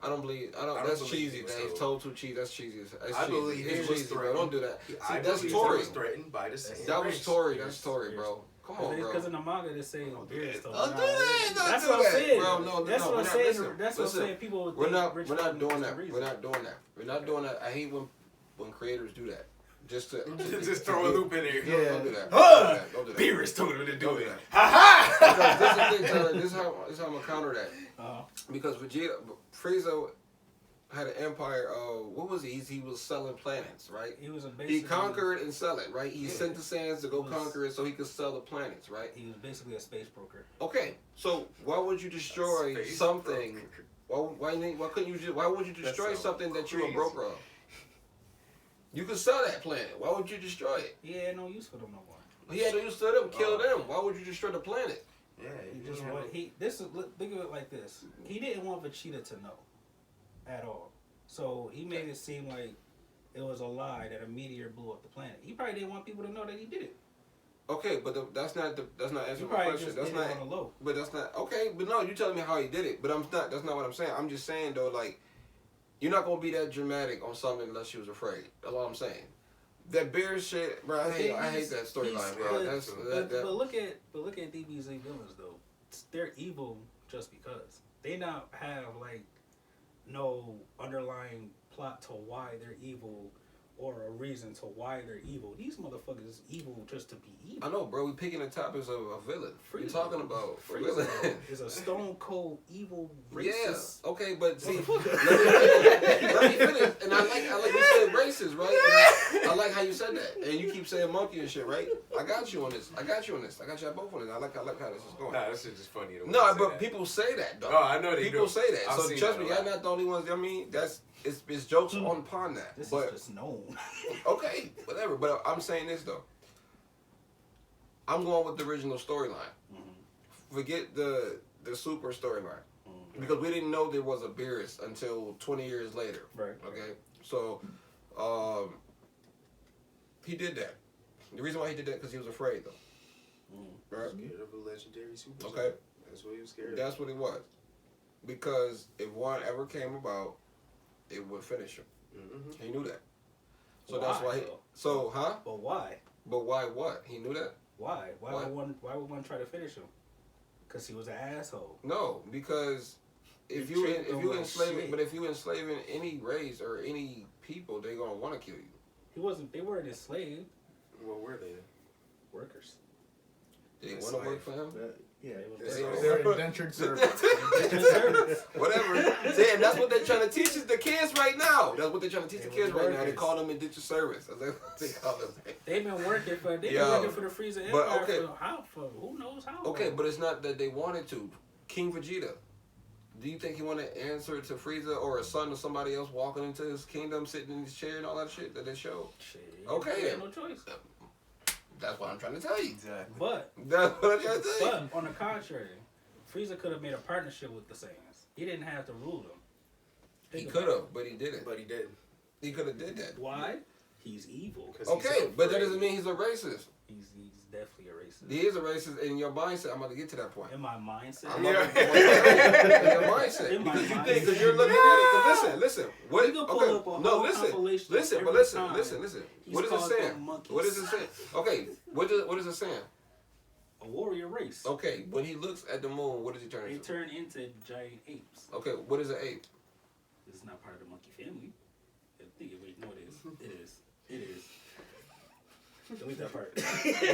I don't believe. I don't. I don't That's believe cheesy. he was That he's told. told too cheesy. That's cheesy. That's I cheesy. believe It's he was cheesy, bro. threatened. Don't do that. See, I that's believe Tory. he was threatened by the same That race. was Tory. That's Tory, bro. Come on, bro. Because in the manga they say beers told. Don't do that. That's Don't what do I'm that, saying. bro. No, That's what I'm not, saying. listen, That's what I'm listen. saying. People would We're think not. Rich We're not Froning doing is the that. reason. We're not doing that. We're not doing that. I hate when creators do that. Just to Just throw a loop in there. Yeah. Don't do that. Huh! Don't do that. Beerus told him to do Don't do it. that. Ha Because this is ha! the thing, Tyler. This is how I'm gonna counter that. Uh-huh. Because Frieza had an empire of what was he? He was selling planets, right? He was a He basically, conquered and sell it, right? He Yeah. sent the Saiyans to go He was- conquer it so he could sell the planets, right? He was basically a space broker. Okay, so why would you destroy Space something? broker. Why couldn't you just? Why would you destroy sounds something that you're a crazy. broker of? You could sell that planet. Why would you destroy it? He had no use for them no more. He had to use to them, kill them. Why would you destroy the planet? Yeah, He just wanted, think of it like this. He didn't want Vegeta to know at all. So he made it seem like it was a lie that a meteor blew up the planet. He probably didn't want people to know that he did it. Okay, but that's not He answering my probably question. just That's did not. it on the low. But that's not okay. But no, you telling me how he did it. But I'm not. That's not what I'm saying. I'm just saying though, like, you're not gonna be that dramatic on something unless you was afraid. That's all I'm saying. That bear shit, bro. I hate that storyline, bro. But look at DBZ villains though. They're evil just because they not have like no underlying plot to why they're evil or a reason to why they're evil. These motherfuckers is evil just to be evil. I know, bro. We picking the topics of a villain. We're Frieza. talking about a Frieza villain. is a stone cold evil Yeah. racist. Okay, but see, let me finish. And I like you said racist, right? And I like how you said that. And you keep saying monkey and shit, right? I got you on this. I got y'all both on this. I like how this is going. Nah, this shit just funny. No, but people say that though. Oh, I know they people do. say that. I've So seen trust that me, a y'all lot. not the only ones. I mean, it's jokes upon that. This But is just known. okay, whatever. But I'm saying this though. I'm going with the original storyline. Forget the super storyline. Because we didn't know there was a Beerus until 20 years later. Right. Okay? So, he did that. The reason why he did that because he was afraid, though. Right? Scared of a legendary super. Okay. That's what he was scared of. That's what it was. Because if one ever came about, it would finish him. Mm-hmm. He knew that. So Why, that's why he. though? So, huh? But why? But why what? He knew that? Why? Why Why? would one try to finish him? Because he was an asshole. No, because if He you treated them like enslaving, shit. but if you enslaving any race or any people, they're gonna want to kill you. They weren't enslaved. What were they? Workers. They want to work for him. Yeah, They they're indentured servants. Whatever. Damn, that's what they're trying to teach the kids right now. That's what they're trying to teach the kids right now. They workers. call them indentured servants. That's what they call them. They've been working for the Frieza but Empire okay. for who knows how Okay, long. but it's not that they wanted to. King Vegeta. Do you think he wanted to answer to Frieza or a son or somebody else walking into his kingdom, sitting in his chair and all that shit that they showed? Shit, Okay. he had no choice. That's what I'm trying to tell you. Exactly. But That's what I'm trying to tell you. but on the contrary, Frieza could have made a partnership with the Saiyans. He didn't have to rule them. He Think could about have, but he didn't. But he didn't. He could have did that. it. Why? He's evil. 'Cause he's Okay, but that afraid. doesn't mean he's a racist. He's definitely a racist. He is a racist in your mindset. I'm about to get to that point. In my mindset. I'm Yeah. about to in your mindset. In my Because you mindset. think, because you're looking at it. 'Cause listen. What? You can pull Okay. up a No, whole listen. compilation Listen, but every listen. time Listen. he's What is it called them saying? monkeys. What is it saying? Okay. What is it saying? A warrior race. Okay. When he looks at the moon, what does he turn They into? turn into giant apes. Okay. What is an ape? This is not part of the monkey family. Wait, no, it is. It is. It is. Delete that part.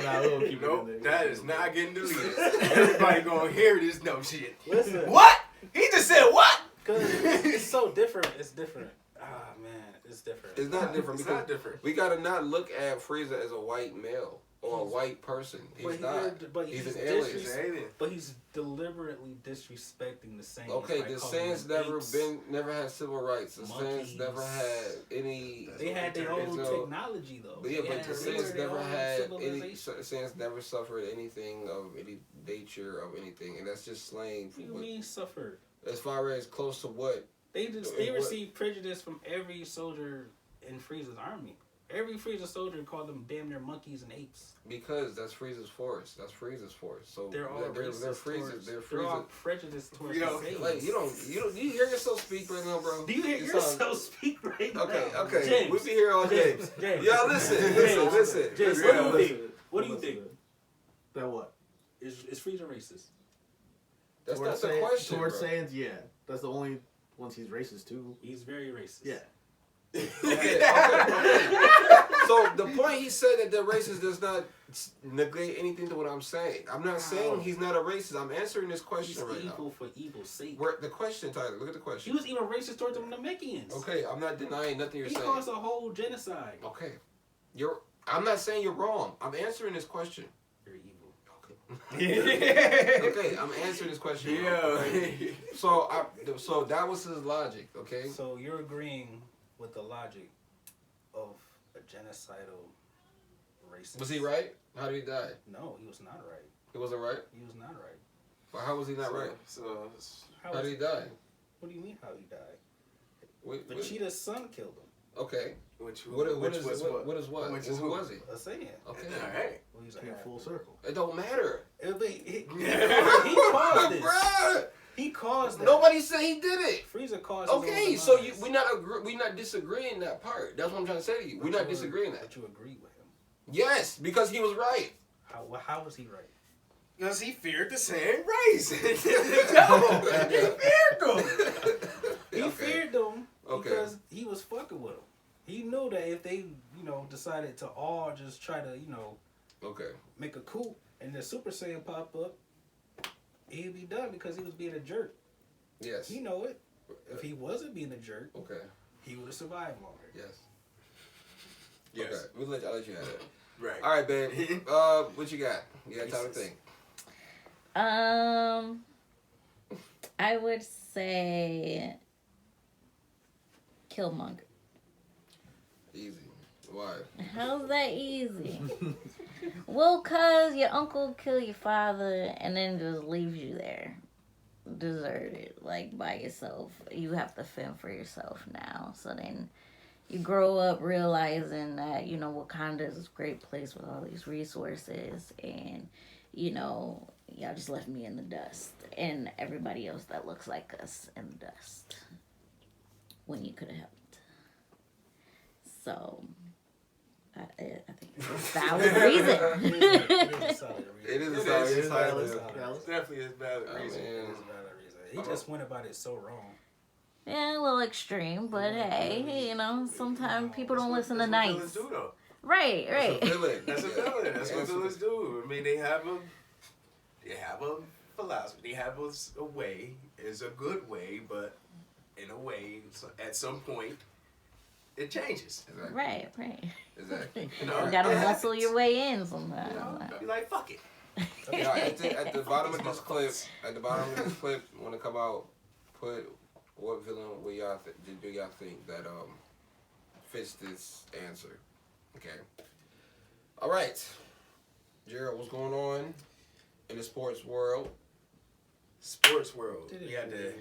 Nah, we'll keep it in Nope, there. that is not getting deleted. Everybody gonna hear this dumb shit. Listen. What? He just said what? Because it's so different. It's different. Ah, man. It's different. It's not different. It's because not different. We gotta not look at Frieza as a white male or a white person. He's not. But He's he's an alien. It's an alien. But he's deliberately disrespecting the Saiyans. Okay, by the calling Saiyans them never had civil rights. The monkeys. Saiyans never had any. They had their own So- technology, though. But yeah, They but had the they were Saiyans their never own had any. civilization. Saiyans never suffered anything of any nature of anything, and that's just slang. For What do you what, mean suffered? as far as close to what? They What- received prejudice from every soldier in Frieza's army. Every Frieza soldier called them damn near monkeys and apes. Because that's Frieza's force. That's Frieza's force. So They're all they're racist Frieza. towards. They're They're all Frieza. prejudiced towards You know, the Saiyans. Like do you hear yourself speak right now, bro? Do you hear You yourself sound- speak right now? Okay. James. We be here all day. James. Y'all listen. James, Yeah, what do you think? What do you Listen. think? That what? Is Frieza racist? That's Towards not the question, Towards bro. Saiyans, yeah. That's the only ones he's racist to. He's very racist. Yeah. Okay. So the point he said that they're racist does not negate anything to what I'm saying. I'm not saying he's not a racist. I'm answering this He's question right evil now. for evil's sake. The question, Tyler. Look at the He question. was even racist towards the Namekians. Okay, I'm not denying nothing you're He saying. caused a whole genocide. Okay, I'm not saying you're wrong. I'm answering this question. You're evil. Okay, I'm answering this question. Yeah. Okay? So that was his logic. Okay. So you're agreeing with the logic of a genocidal racist? Was he right? How did he die? No, he was not right. He wasn't right. He was not right. But how was he not right? So How did he die? What do you mean how he died? Wait, Vegeta's son killed him. Okay. which What is was what? What is what? Which is Who who? was he? A Saiyan. Okay. All right. Well, he's Came a full circle. It don't matter. He caused this. Bruh, He caused that. nobody said he did it. Frieza caused Okay, his so own demise. we not disagreeing that part. That's what I'm trying to say to you. We're not disagreeing that. But you agree with him. Yes, because he was right. How was he right? Because he feared the same race. He feared them. He Okay. feared them Okay. because he was fucking with them. He knew that if they, decided to all just try to, Okay. make a coup and the Super Saiyan pop up, he'd be done because he was being a jerk. Yes. He know it. If he wasn't being a jerk, Okay. he would have survived longer. Yes. Yes. Okay. I'll let you have it. Right. All right, babe. What you got? You got time to think. I would say Killmonger. Easy. Why? How's that easy? Well, cause your uncle killed your father and then just leaves you there, deserted, like by yourself. You have to fend for yourself now. So then you grow up realizing that Wakanda is this great place with all these resources, and y'all just left me in the dust, and everybody else that looks like us in the dust when you could have helped. So I think it's a valid reason. It is a It solid. is. It's valid. It's definitely a valid I reason. mean, He just went about it so wrong. Yeah, a little extreme, but hey, sometimes people don't listen to That's what nice. villains do, though. Right. Villain. That's a villain. That's what villains do. I mean, they have a philosophy. They have a way. It's a good way, but in a way, at some point, it changes. Exactly. Right. Exactly. You gotta muscle your way in sometimes. Be like, fuck it. Now, at the bottom of this clip, when it come out, put what villain do y'all think that fits this answer? Okay. All right, Gerald, what's going on in the sports world? Sports world. We got the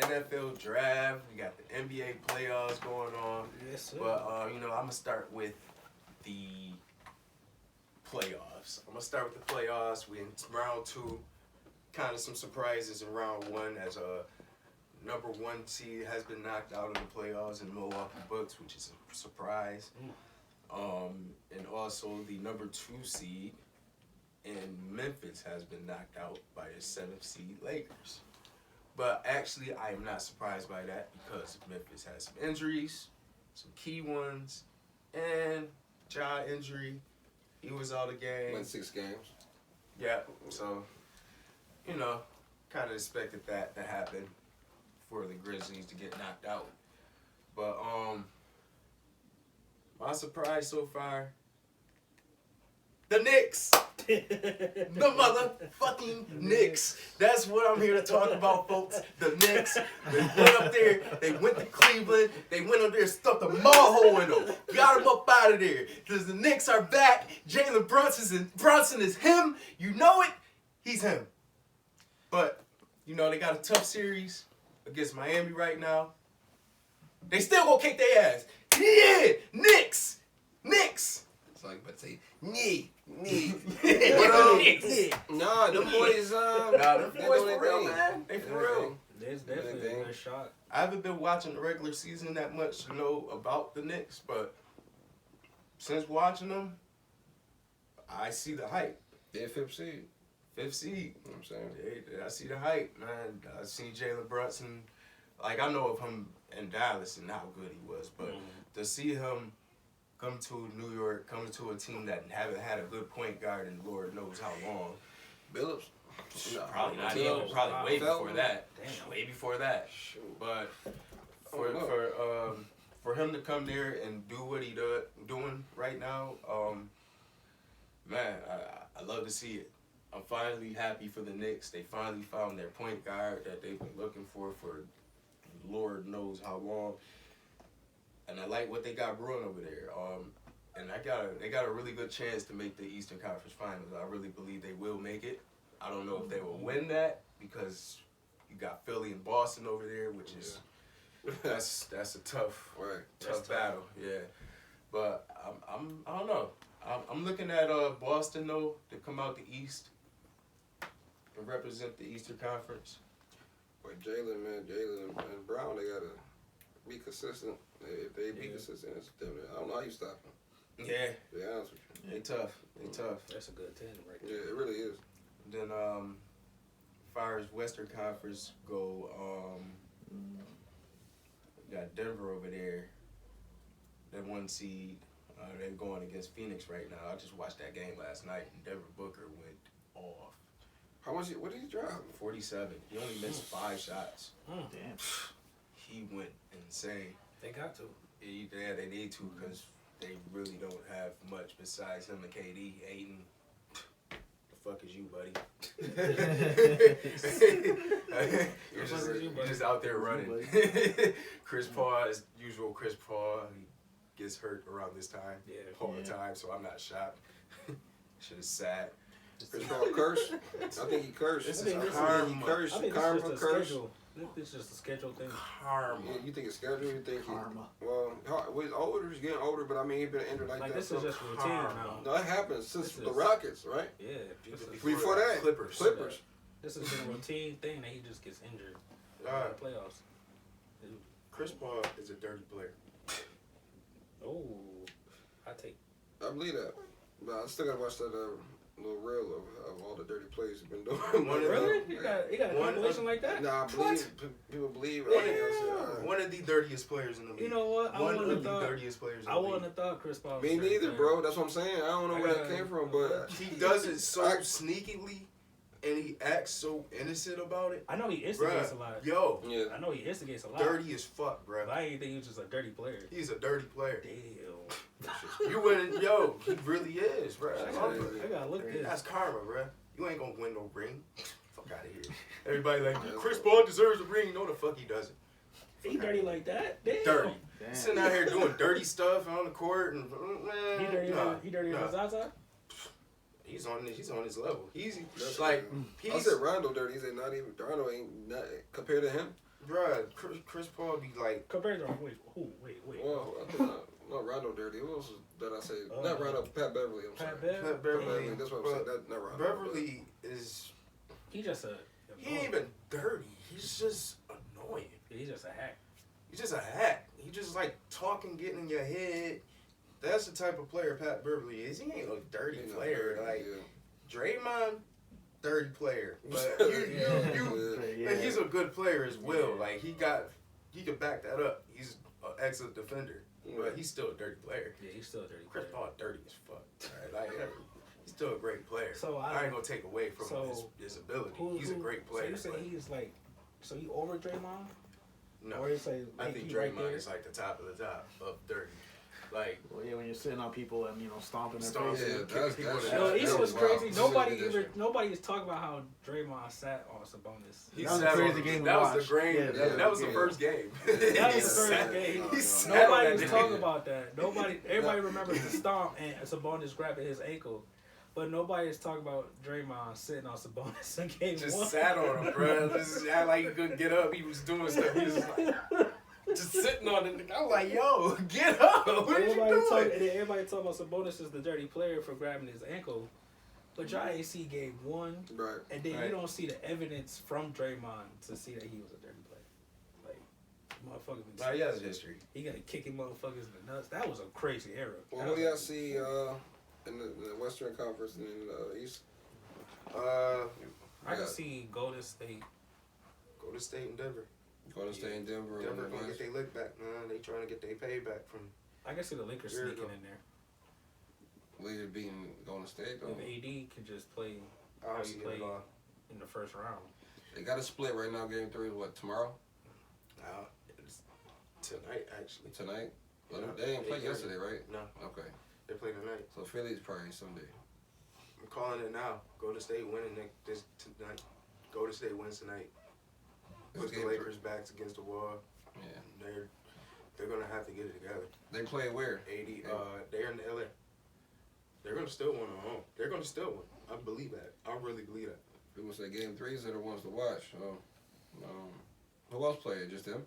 NFL draft. We got the NBA playoffs going on. Yes, sir. But I'm gonna start with the playoffs. I'm gonna start with the playoffs. We in round 2. Kind of some surprises in round 1 as a number 1 seed has been knocked out of the playoffs in Milwaukee Bucks, which is a surprise. And also the number 2 seed in Memphis has been knocked out by the 7th seed Lakers. But actually, I am not surprised by that because Memphis has some injuries, some key ones, and Ja injury. He was out of game. Win 6 games. Yeah, so, kind of expected that to happen for the Grizzlies to get knocked out. But, my surprise so far, the Knicks. The motherfucking Knicks. That's what I'm here to talk about, folks. The Knicks. They went up there. They went to Cleveland. They went up there and stuffed a mud hole in them. Got them up out of there. Because the Knicks are back. Jalen Brunson is him. You know it. He's him. But, they got a tough series against Miami right now. They still gonna kick their ass. Yeah, Knicks. Knicks. It's like, but say, nee. But, Nah, them boys, nah, them they boys doing for their real, thing. man. They for real. There's definitely a good shot. I haven't been watching the regular season that much to know about the Knicks, but since watching them, I see the hype. They're fifth seed. Fifth seed. You know what I'm saying? I see the hype, man. I see Jalen Brunson. Like, I know of him in Dallas and how good he was, but to see him come to New York, come to a team that haven't had a good point guard in Lord knows how long. Billups? No, Probably not Billups. even. Probably way before that. Damn. Way before that. Shoot. But Oh, for him to come there and do what he doing right now, man, I love to see it. I'm finally happy for the Knicks. They finally found their point guard that they've been looking for Lord knows how long. And I like what they got brewing over there. And they got a really good chance to make the Eastern Conference Finals. I really believe they will make it. I don't know if they will win that because you got Philly and Boston over there, which is that's a tough battle. Yeah, but I don't know. I'm looking at Boston though to come out the East and represent the Eastern Conference. But Jalen and Brown, they gotta be consistent. If they be consistent, it's different. I don't know how you stop them. Yeah, To be honest with you. they tough. They tough. That's a good 10 right there. Yeah, it really is. Then as far as Western Conference go, got Denver over there. That 1 seed. They're going against Phoenix right now. I just watched that game last night, and Devin Booker went off. How much? What did he drop? 47. He only missed 5 shots. Damn. He went insane. They got to. Yeah, they need to because they really don't have much besides him and KD. Aiden, the fuck is you, buddy? You're just out there running. Chris Paul, as usual, Chris Paul, he gets hurt around this time all the time, so I'm not shocked. Shit is sad. Chris Paul cursed. I think he cursed. This I is think karma. he cursed. I think Karma it's just a curse. schedule. It's just a schedule thing. Karma. Yeah, you think it's scheduled? You think Karma. Well, he's older. He's getting older, but I mean, he's been injured like that. This is just routine now. No, that happens since This the is- Rockets, right? Yeah. Before that, Clippers. This has been a routine thing that he just gets injured in Alright. the playoffs. Chris Paul is a dirty player. Oh, I take. I believe that. But I still gotta watch that little reel of all the dirty plays he's been doing. Really? You got a One compilation like that? Nah, I believe people believe. One of the dirtiest players in the league. You know what? One of the dirtiest players in the I league. wouldn't have thought Chris Paul. Me was neither, dirty. bro. That's what I'm saying. I don't know where that I- came from, but He does it so sneakily, and he acts so innocent about it. I know he instigates a Bruh, lot. yo, yeah. I know he instigates a lot. dirty as fuck, bro. But I didn't think he was just a dirty player. He's a dirty player. Damn. You wouldn't, yo, he really is, bro. I gotta look this. That's karma, bro. You ain't gonna win no ring. Fuck out of here. Everybody like, Chris Paul deserves a ring. No, the fuck he doesn't. He dirty like that? Damn. Dirty. Damn. Sitting out here doing dirty stuff on the court and man, He dirty. nah, He dirty nah. as Zaza? He's on his level. He's That's like I he's said Rondo dirty. He said not even Rondo ain't not compared to him. bruh. Chris Paul be like, Compared to wait. Well, I think not Rondo dirty. Who else did I say? Not Rondo. Pat Beverly. I'm sorry. Pat Bev? Pat Beverly. That's what I'm saying. Not Rondo. Beverly is He just a. he ain't even dirty. He's just annoying. He's just a hack. He's just a hack. He just like talking, getting in your head. That's the type of player Pat Beverly is. He ain't no dirty He not player. dirty, Like yeah. Draymond, dirty player. But Yeah. and he's a good player as well. Like he could back that up. He's an excellent defender. But he's still a dirty player. Yeah, he's still a dirty Chris player. Paul dirty as fuck. Right? Like he's still a great player. So I ain't gonna take away from so his ability. He's a great player. So you say he's like, so you over Draymond? no, Or you say I like, think he right Draymond there? is like the top of the top of dirty. Like Well, yeah, when you're sitting on people and stomping their Stomping. faces. Yeah, Kicking that's people in the Yo, Yeah, East that was was wild. crazy. This is Nobody is talking about how Draymond sat on Sabonis. he That was a sat crazy on- game to That was watch. the great. Yeah, that was the yeah. first game. That was He the first sat- game. He sat on Nobody that was nigga. talking about that. Everybody remembers the stomp and Sabonis grabbing his ankle, but nobody is talking about Draymond sitting on Sabonis in game Just one. sat on him, bro. Just act like he couldn't get up. He was doing stuff. He was just like, just sitting on it. I'm like, yo, get up. What are you doing? And then everybody talking about Sabonis is the dirty player for grabbing his ankle. But y'all ain't see game one. Right. And then you don't see the evidence from Draymond to see that he was a dirty player. Like, motherfucker been He has a history. He got to kicking motherfuckers in the nuts. That was a crazy era. Well, what do y'all see in the Western Conference and in the East? I can see Golden State. Golden State and Denver. Golden State and Denver. Denver gonna get their lick back, man. They trying to get their payback from. I can see the Lakers Here we sneaking go. in there. Lakers beating Golden State though. If AD can just play I how don't he see played it all. in the first round. They got a split right now. Game 3 is what, tomorrow? It's tonight actually. Tonight? Well, Yeah. they didn't play 8:30. yesterday, right? No, Okay. they play tonight. So Philly's probably Sunday. I'm calling it now. Golden State winning this tonight. Golden State wins tonight. Puts the game Lakers backs against the wall. Yeah. They're gonna have to get it together. They play where? 80. They're in LA. They're gonna still win at home. They're gonna still win. I believe that. I really believe that. People say game 3s are the ones to watch. Who else playing? Just them?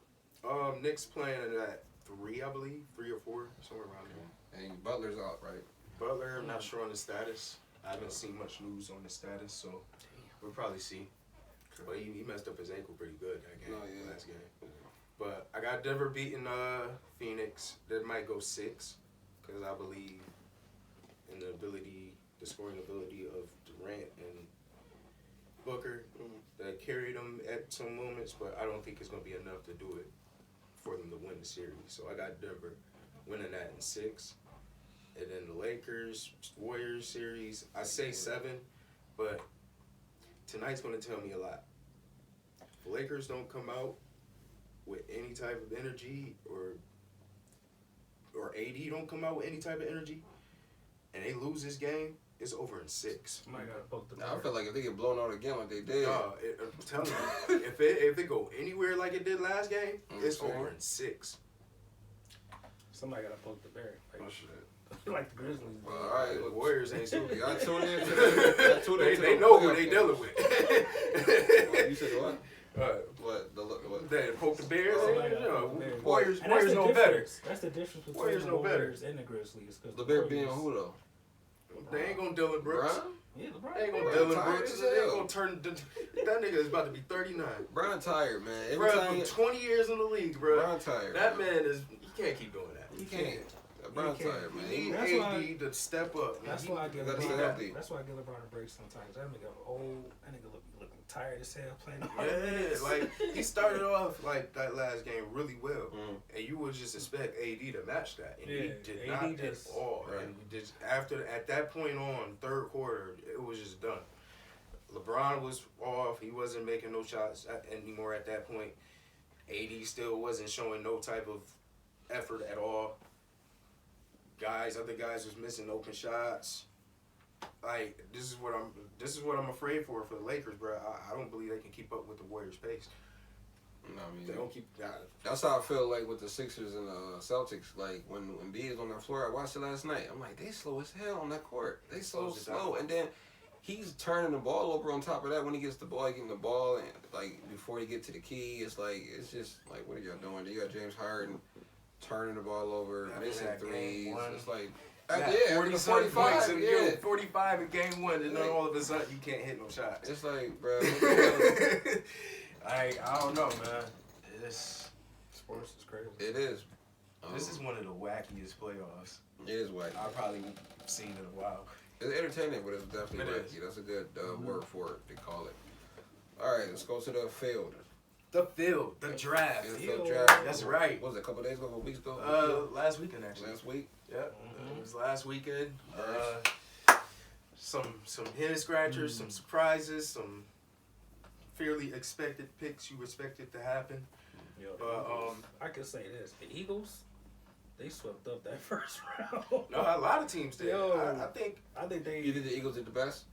Knicks playing at 3, I believe, 3 or 4, somewhere around there. And Butler's out, right? Butler, I'm not sure on the status. I haven't seen much news on the status, so we'll probably see. But he messed up his ankle pretty good that game, last game. But I got Denver beating Phoenix. That might go 6, because I believe in the scoring ability of Durant and Booker that carried them at some moments, but I don't think it's going to be enough to do it for them to win the series. So I got Denver winning that in 6. And then the Lakers, Warriors series, I say 7, but tonight's going to tell me a lot. If the Lakers don't come out with any type of energy or AD don't come out with any type of energy and they lose this game, it's over in 6. Somebody got to poke the I feel like if they get blown out again like they did. I'm telling you, if they go anywhere like it did last game, it's over in 6. Somebody got to poke the bear. Like, Oh, shit. like the Grizzlies. Well, all right. The Warriors ain't stupid. Y'all tune in to the, They know who they dealing with. You said what? What? They poke the Bears. Somebody You gotta know, poke the Bears. Warriors And that's the know better. difference. That's the difference between Warriors the know better. Warriors and the Grizzlies. The Bear being who though? They ain't gonna Dylan Brooks. Brian? Yeah, LeBron. They ain't gonna Brian Dylan tired Brooks. as They ain't hell. gonna turn. That nigga is about to be 39. Brian tired, man. Every Bro, time 20 years in the league, bro. Brian tired. That man is. He can't keep doing that. He can't. Brian He can't. tired, man. He need That's AD to step up. That's why I give gotta stay LeBron. healthy. That's why I give LeBron a break sometimes. That nigga old. That nigga looking tired as hell playing. Yeah, like he started off like that last game really well, and you would just expect AD to match that, and he did AD not at just- all. Right. And just at that point on, third quarter, it was just done. LeBron was off; he wasn't making no shots anymore at that point. AD still wasn't showing no type of effort at all. Other guys was missing open shots. Like this is what I'm afraid for the Lakers, bro. I don't believe they can keep up with the Warriors' pace. No, I mean, They don't keep. that's how I feel like with the Sixers and the Celtics. Like when B is on that floor, I watched it last night. I'm like, they slow as hell on that court. They so Slows it slow, down. and then he's turning the ball over. On top of that, when he gets the ball, getting the ball, and like before he get to the key, it's just like, what are y'all doing? You got James Harden turning the ball over, After missing that game threes. one. It's like, Yeah, after the 47 points in 45, 45 in game 1, and then all of a sudden you can't hit no shots. It's like, bro. I don't know, man. Sports is crazy. It is. This is one of the wackiest playoffs It is wacky. I've probably seen in a while. It's entertaining, but it's definitely It wacky. is. That's a good word for it. They call it. All right, let's go to the field. The field, the draft. NFL draft. That's right. What was it, a couple days ago, a week ago? Last weekend actually. Last week. Yep. It was last weekend. Some head scratchers, some surprises, some fairly expected picks you expected to happen. Yo, But I can say this: the Eagles, they swept up that first round. no, a lot of teams did. Yo. I think I think You think the Eagles did the best?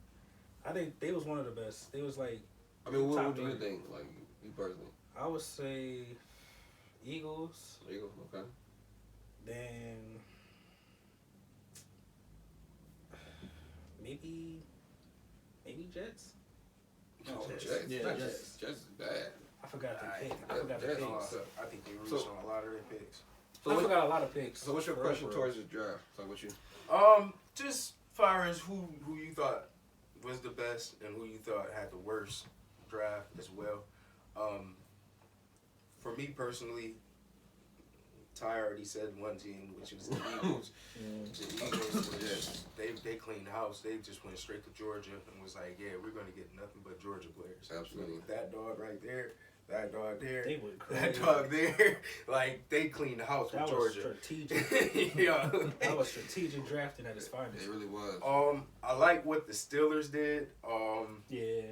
I think they was one of the best. They was like, I mean, what Top do you three. think? Like, you personally? I would say, Eagles, Eagles, okay. then maybe Jets. No, Jets. Yeah, not Jets. Jets is bad. I forgot the pick. I that- forgot the that's picks. awesome. I think they reached So- on a lot of their picks. So I what, forgot a lot of picks. so what's your For real, question for real. towards the draft? So what you? Just far as who you thought was the best and who you thought had the worst draft as well. For me personally, Ty already said one team, which was the Eagles. The Eagles was just they cleaned house. They just went straight to Georgia and was like, yeah, we're gonna get nothing but Georgia players. Absolutely. That dog right there, that dog there, They went that crazy. dog there. Like they cleaned the house That with was Georgia. strategic. Yeah. That was strategic drafting at its It finest. really was. I like what the Steelers did. Yeah.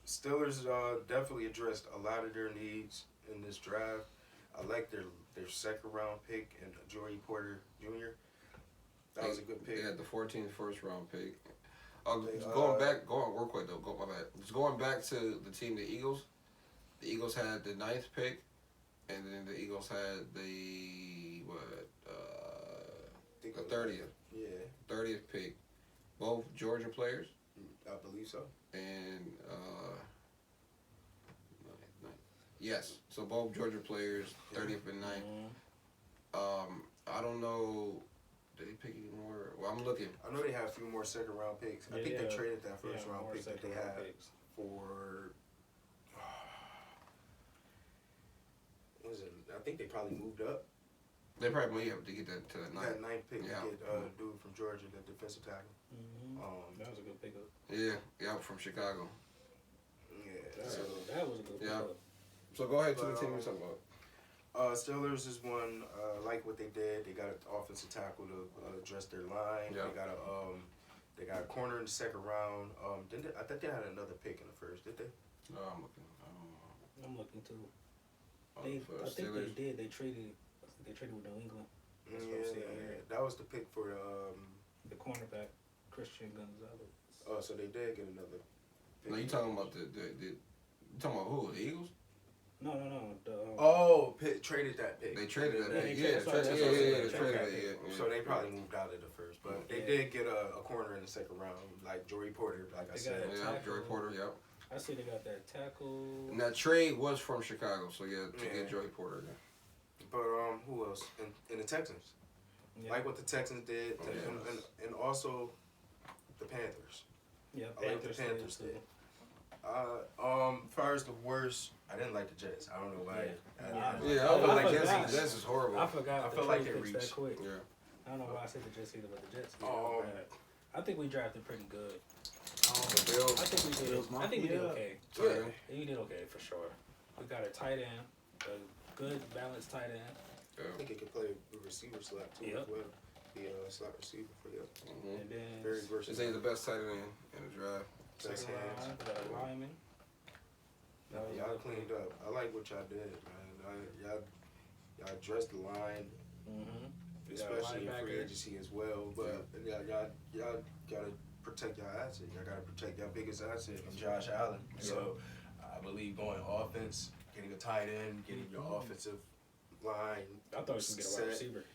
Steelers definitely addressed a lot of their needs in this draft. I like their second round pick and Joey Porter Jr. That was a good pick. They had the 14th first round pick. They, Going real quick though. My bad. Just going back to the team, the Eagles. The Eagles had the 9th pick, and then the Eagles had the Think the it was- 30th. Yeah, 30th pick. Both Georgia players, I believe so. and yes, so both Georgia players, 30th and 9th. I don't know. Did they pick any more? Well, I'm looking. I know they have a few more second round picks. I think they Yeah. traded that first Yeah, round more pick that they second round had picks. for. What was it? I think they probably moved up They probably have to get that to the 9th. that 9th pick Yeah. to get dude from Georgia, the defensive tackle. That was a good pickup. Yeah, from Chicago. Yeah. That, So that was a good Yeah. pickup. So go ahead to the team you're talking about. Steelers is one. Like what they did. They got an offensive tackle to address their line. Yeah. They got a corner in the second round. I think they had another pick in the first. Did they? No, I'm looking. I'm looking too. On They, the I first think Steelers. they did. They traded with New England. That's what I'm Yeah, seeing here. that was the pick for The cornerback, Christian Gonzalez. Oh, so they did get another pick. No, you talking about the you talking about who? The Eagles? No. Pitt traded that pick. They traded that. Yeah, pick. they Yeah, traded- sorry, they that's what I'm saying. traded Okay. it. Yeah. So they probably moved out of the first, but they Yeah. did get a corner in the second round, like Joey Porter, like I They said. got Yeah, tackle. Joey Porter. Yep. I see they got that tackle. And that trade was from Chicago, so yeah, to Yeah. get Joey Porter. Yeah. But who else? And the Texans. Yeah. Like what the Texans did, and also the Panthers. Yeah, I like the Panthers did. As far as the worst, I didn't like the Jets. I don't know why. Yeah. Yeah, I feel like forgot. Jets is horrible. I forgot. I the feel like trade they picks reached. that quick. Yeah. I don't know why I said the Jets either, but the Jets. Um, I think we drafted pretty good. The Bills. I think we did. Bills I think we did Mafia. okay. Yeah. We did okay for sure. We got a tight end, a good balanced tight end. I think it could play the receiver slot too Yep. as well. The slot receiver for you. Mhm. And then Very They say versatile. he's the best tight end in the draft. Best second hands. round, got a lineman. That was Y'all good. cleaned up. I like what y'all did, man. Y'all addressed the line, Mhm. We got a especially in free linebacker. agency as well. But y'all gotta protect your asset. Y'all gotta protect your biggest asset in Josh Allen. So I believe going offense, getting a tight end, getting your offensive line. I thought we was gonna get a wide set. receiver.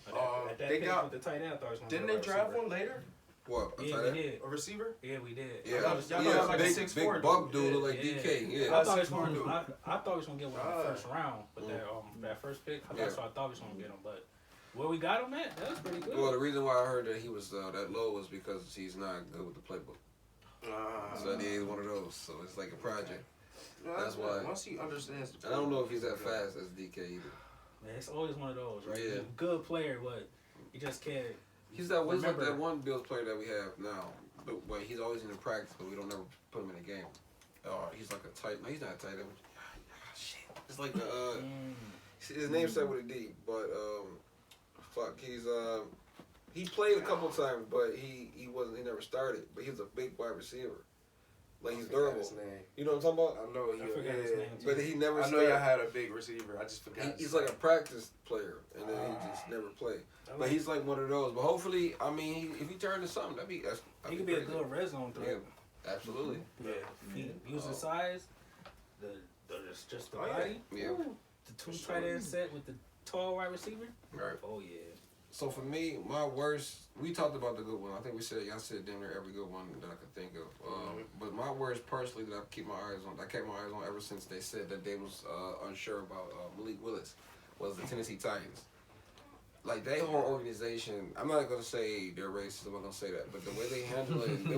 At that They pick got- with the tight end, I thought we was gonna Didn't get a they wide draft receiver. one later? What? A Yeah, tight we end? did. A receiver? Yeah, we did. Yeah, Y'all got like a big 6'4" buck dude. dude, look like Yeah. DK. Yeah. I thought we was 6'4" gonna. dude. I thought we was gonna get one in the Ah. first round, but that first pick, Yeah. that's what I thought we was gonna get him. But where we got him at, that was pretty good. Well, the reason why I heard that he was that low was because he's not good with the playbook. So he is one of those. So it's like a project. That's why. Once he understands the I don't know if he's that playbook, fast as DK either. Man, it's always one of those, right? Yeah. He's a good player, but you just can't. He's like Remember- that one Bills player that we have now. But he's always in the practice, but we don't ever put him in a game. He's like a tight. No, he's not a tight end. Shit. It's like his name started with a D, but he played a couple times, but he never started. But he's a big wide receiver. Like he's I forgot durable. his name. You know what I'm talking about? I know I forgot his name, too. But he never I know started. y'all had a big receiver. I just forgot. his He's like a name. practice player, and then he just never played. But he's like one of those. But hopefully, I mean, if he turned to something, that'd be He could be a crazy. good red zone threat. Yeah, absolutely. Yeah. If he uses the size, just the Oh, yeah. body. Yeah. Ooh, the two tight end set with the tall wide receiver. Right. Oh yeah. So for me, my worst, we talked about the good one. I think y'all said damn near every good one that I could think of. But my worst personally that I kept my eyes on ever since they said that they was unsure about Malik Willis was the Tennessee Titans. Like they whole organization, I'm not gonna say they're racist. I'm not gonna say that, but the way they handle it, the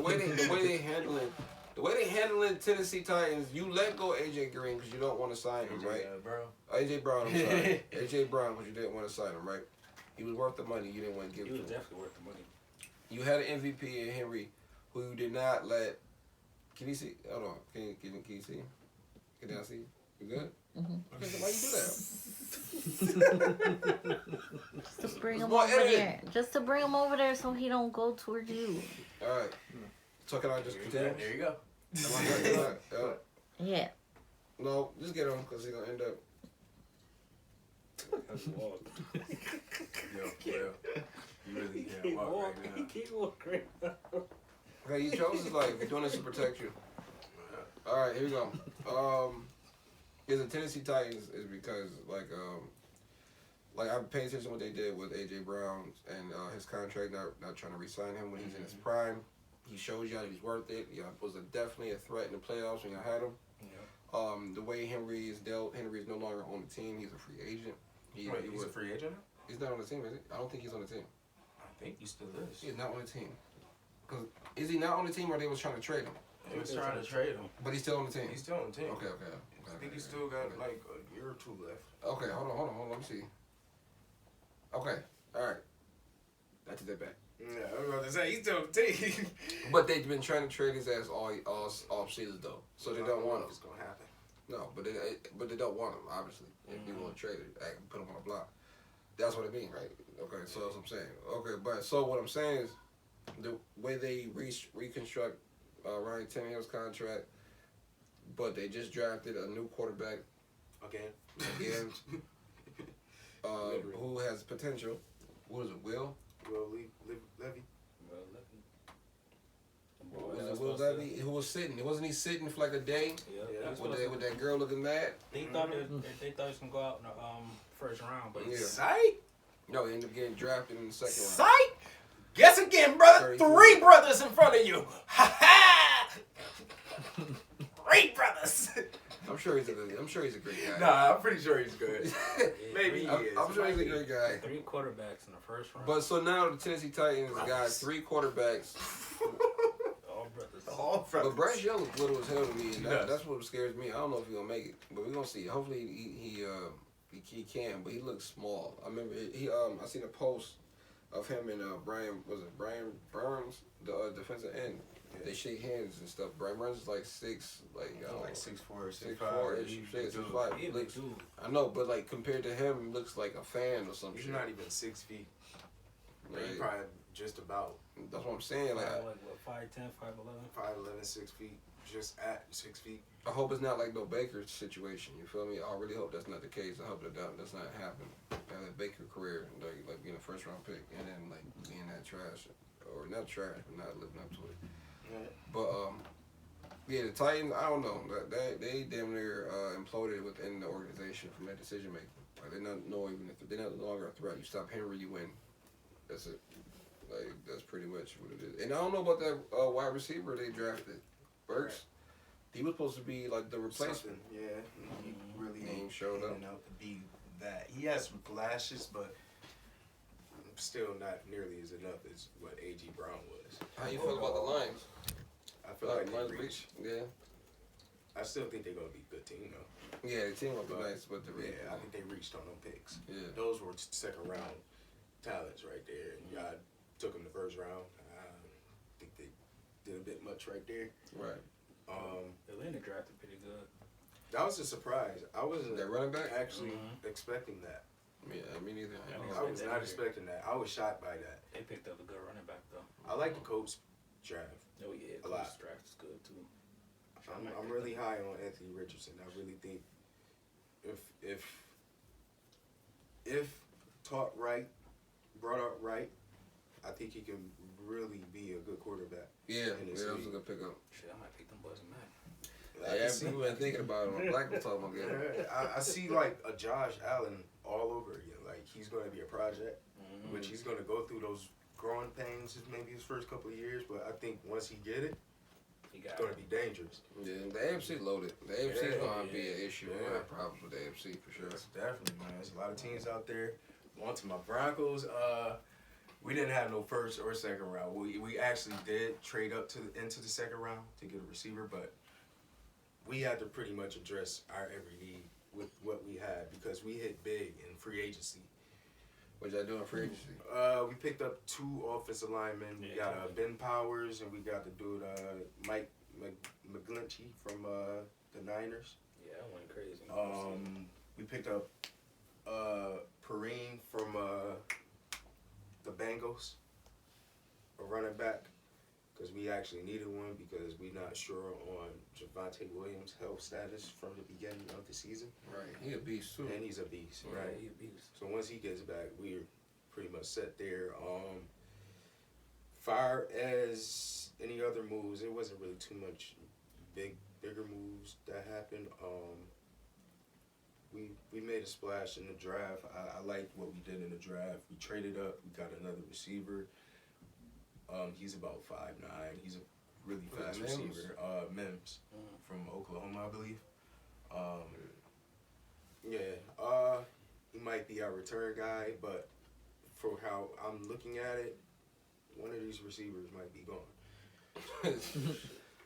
way they handling Tennessee Titans, you let go AJ Green because you don't want to sign him, right? AJ Brown, I'm sorry. AJ Brown because you didn't want to sign him, right? He was worth the money. You didn't want to give him. He was definitely worth the money. You had an MVP in Henry, who you did not let. Can you see? Hold on. Can you see? Can I see? You good? Mm-hmm. Why you do that? Just to bring him over there. Just to bring him over there so he don't go towards you. All right. So can I just continue? There you go. Yeah. No, just get on because he's gonna end up. Yo, you really can't walk right now. He can't walk right now. Okay, you chose his life. You're doing this to protect you. All right, here we go. The Tennessee Titans is because like I paid attention to what they did with AJ Brown and his contract, not trying to re-sign him when he's in his prime. He shows y'all he's worth it. Y'all was definitely a threat in the playoffs when y'all had him. Yeah. The way Henry is dealt, Henry is no longer on the team. He's a free agent. He's a free agent now? He's not on the team, is he? I don't think he's on the team. I think he still is. He's not on the team. Cause is he not on the team or they was trying to trade him? They was trying to trade him. But he's still on the team. He's still on the team. Okay. I think he's still got like a year or two left. Okay, hold on. Let me see. Okay, all right. I take that back. Yeah, I was about to say he's still on the team. But they've been trying to trade his ass all off season though, so they don't want him. It's gonna happen. No, but they don't want him obviously. If they want to trade it, put him on a block. That's what it means, right? Okay, so that's what I'm saying. Okay, but so what I'm saying is the way they reconstruct Ryan Tannehill's contract, but they just drafted a new quarterback again, who has potential. What is it, Will? Levy. Will Levy, who was sitting? Wasn't he sitting for like a day? Yeah. With that girl looking mad? They thought he was gonna go out in the first round, but Psych. No, he ended up getting drafted in the second round. Psych. Guess again, brother. 32. 3 brothers in front of you. Ha ha. 3 brothers. I'm sure he's a great guy. Nah, I'm pretty sure he's good. Maybe he is. I'm sure he's a great guy. 3 quarterbacks in the first round. But so now the Tennessee Titans got 3 quarterbacks. All brothers. But Bryce Young is little as hell to me, and that's what scares me. I don't know if he's gonna make it, but we're gonna see. Hopefully he can, but he looks small. I remember I seen a post of him and Brian Burns, the defensive end. Yeah. They shake hands and stuff. Brian Burns is like 6', like 6'4", 6'5". I know, but like compared to him, he looks like a fan or something. He's not even 6 feet. Right. He's probably just about. That's what I'm saying. Like what, 5'10", 5'11"? 5'11", 6 feet. Just at 6 feet. I hope it's not like no Baker situation. You feel me? I really hope that's not the case. I hope that does not happen. Have that Baker career, like being a first round pick, and then like being that trash, or not trash, but not living up to it. Right. But the Titans. I don't know. They damn near imploded within the organization from that decision making. Like they're not no longer a threat. You stop Henry, you win. That's it. Like that's pretty much what it is. And I don't know about that wide receiver they drafted, Burks. He was supposed to be like the replacement. Yeah, he really ain't showed up to be that. He has some flashes, but still not nearly as enough as what A.G. Brown was. How you feel about the Lions? I feel like Lions they reached. Yeah. I still think they're gonna be a good team though. Yeah, the team will be nice, but I think they reached on them picks. Yeah. Those were second round talents right there, and y'all took them the first round. I think they did a bit much right there. Right. Atlanta drafted pretty good. That was a surprise. I wasn't that running back actually expecting that. Yeah, me neither. I was not expecting that. I was shocked by that. They picked up a good running back though. I like the Colts draft. Oh yeah, a lot. Draft is good too. I'm really high on Anthony Richardson. I really think if taught right, brought up right, I think he can really be a good quarterback. Yeah, that was a good pickup. Shit, I might pick them boys in that. People been thinking about it. Black was talking about it. I see like a Josh Allen all over again. Like he's going to be a project. which he's gonna go through those growing pains maybe his first couple of years, but I think once he get it, it's gonna be dangerous. Yeah, the AFC loaded. The AFC is gonna be an issue. We're gonna have problems with the AFC for sure. Yes, definitely, man. There's a lot of teams out there. On to my Broncos. We didn't have no first or second round. We actually did trade up into the second round to get a receiver, but we had to pretty much address our every need with what we had because we hit big in free agency. What y'all doing free agency? We picked up 2 offensive linemen. We got Ben Powers and we got the dude Mike McGlinchey from the Niners. Yeah, I went crazy. We picked up Perrine from the Bengals, a running back, because we actually needed one because we're not sure on Javonte Williams' health status from the beginning of the season. Right, he a beast too. And he's a beast, Yeah, right? he a beast. So once he gets back, we're pretty much set there. Far as any other moves, it wasn't really too much bigger moves that happened. We made a splash in the draft. I liked what we did in the draft. We traded up. We got another receiver. He's about 5'9". He's a really fast receiver. Mims from Oklahoma, I believe. He might be our return guy, but for how I'm looking at it, one of these receivers might be gone.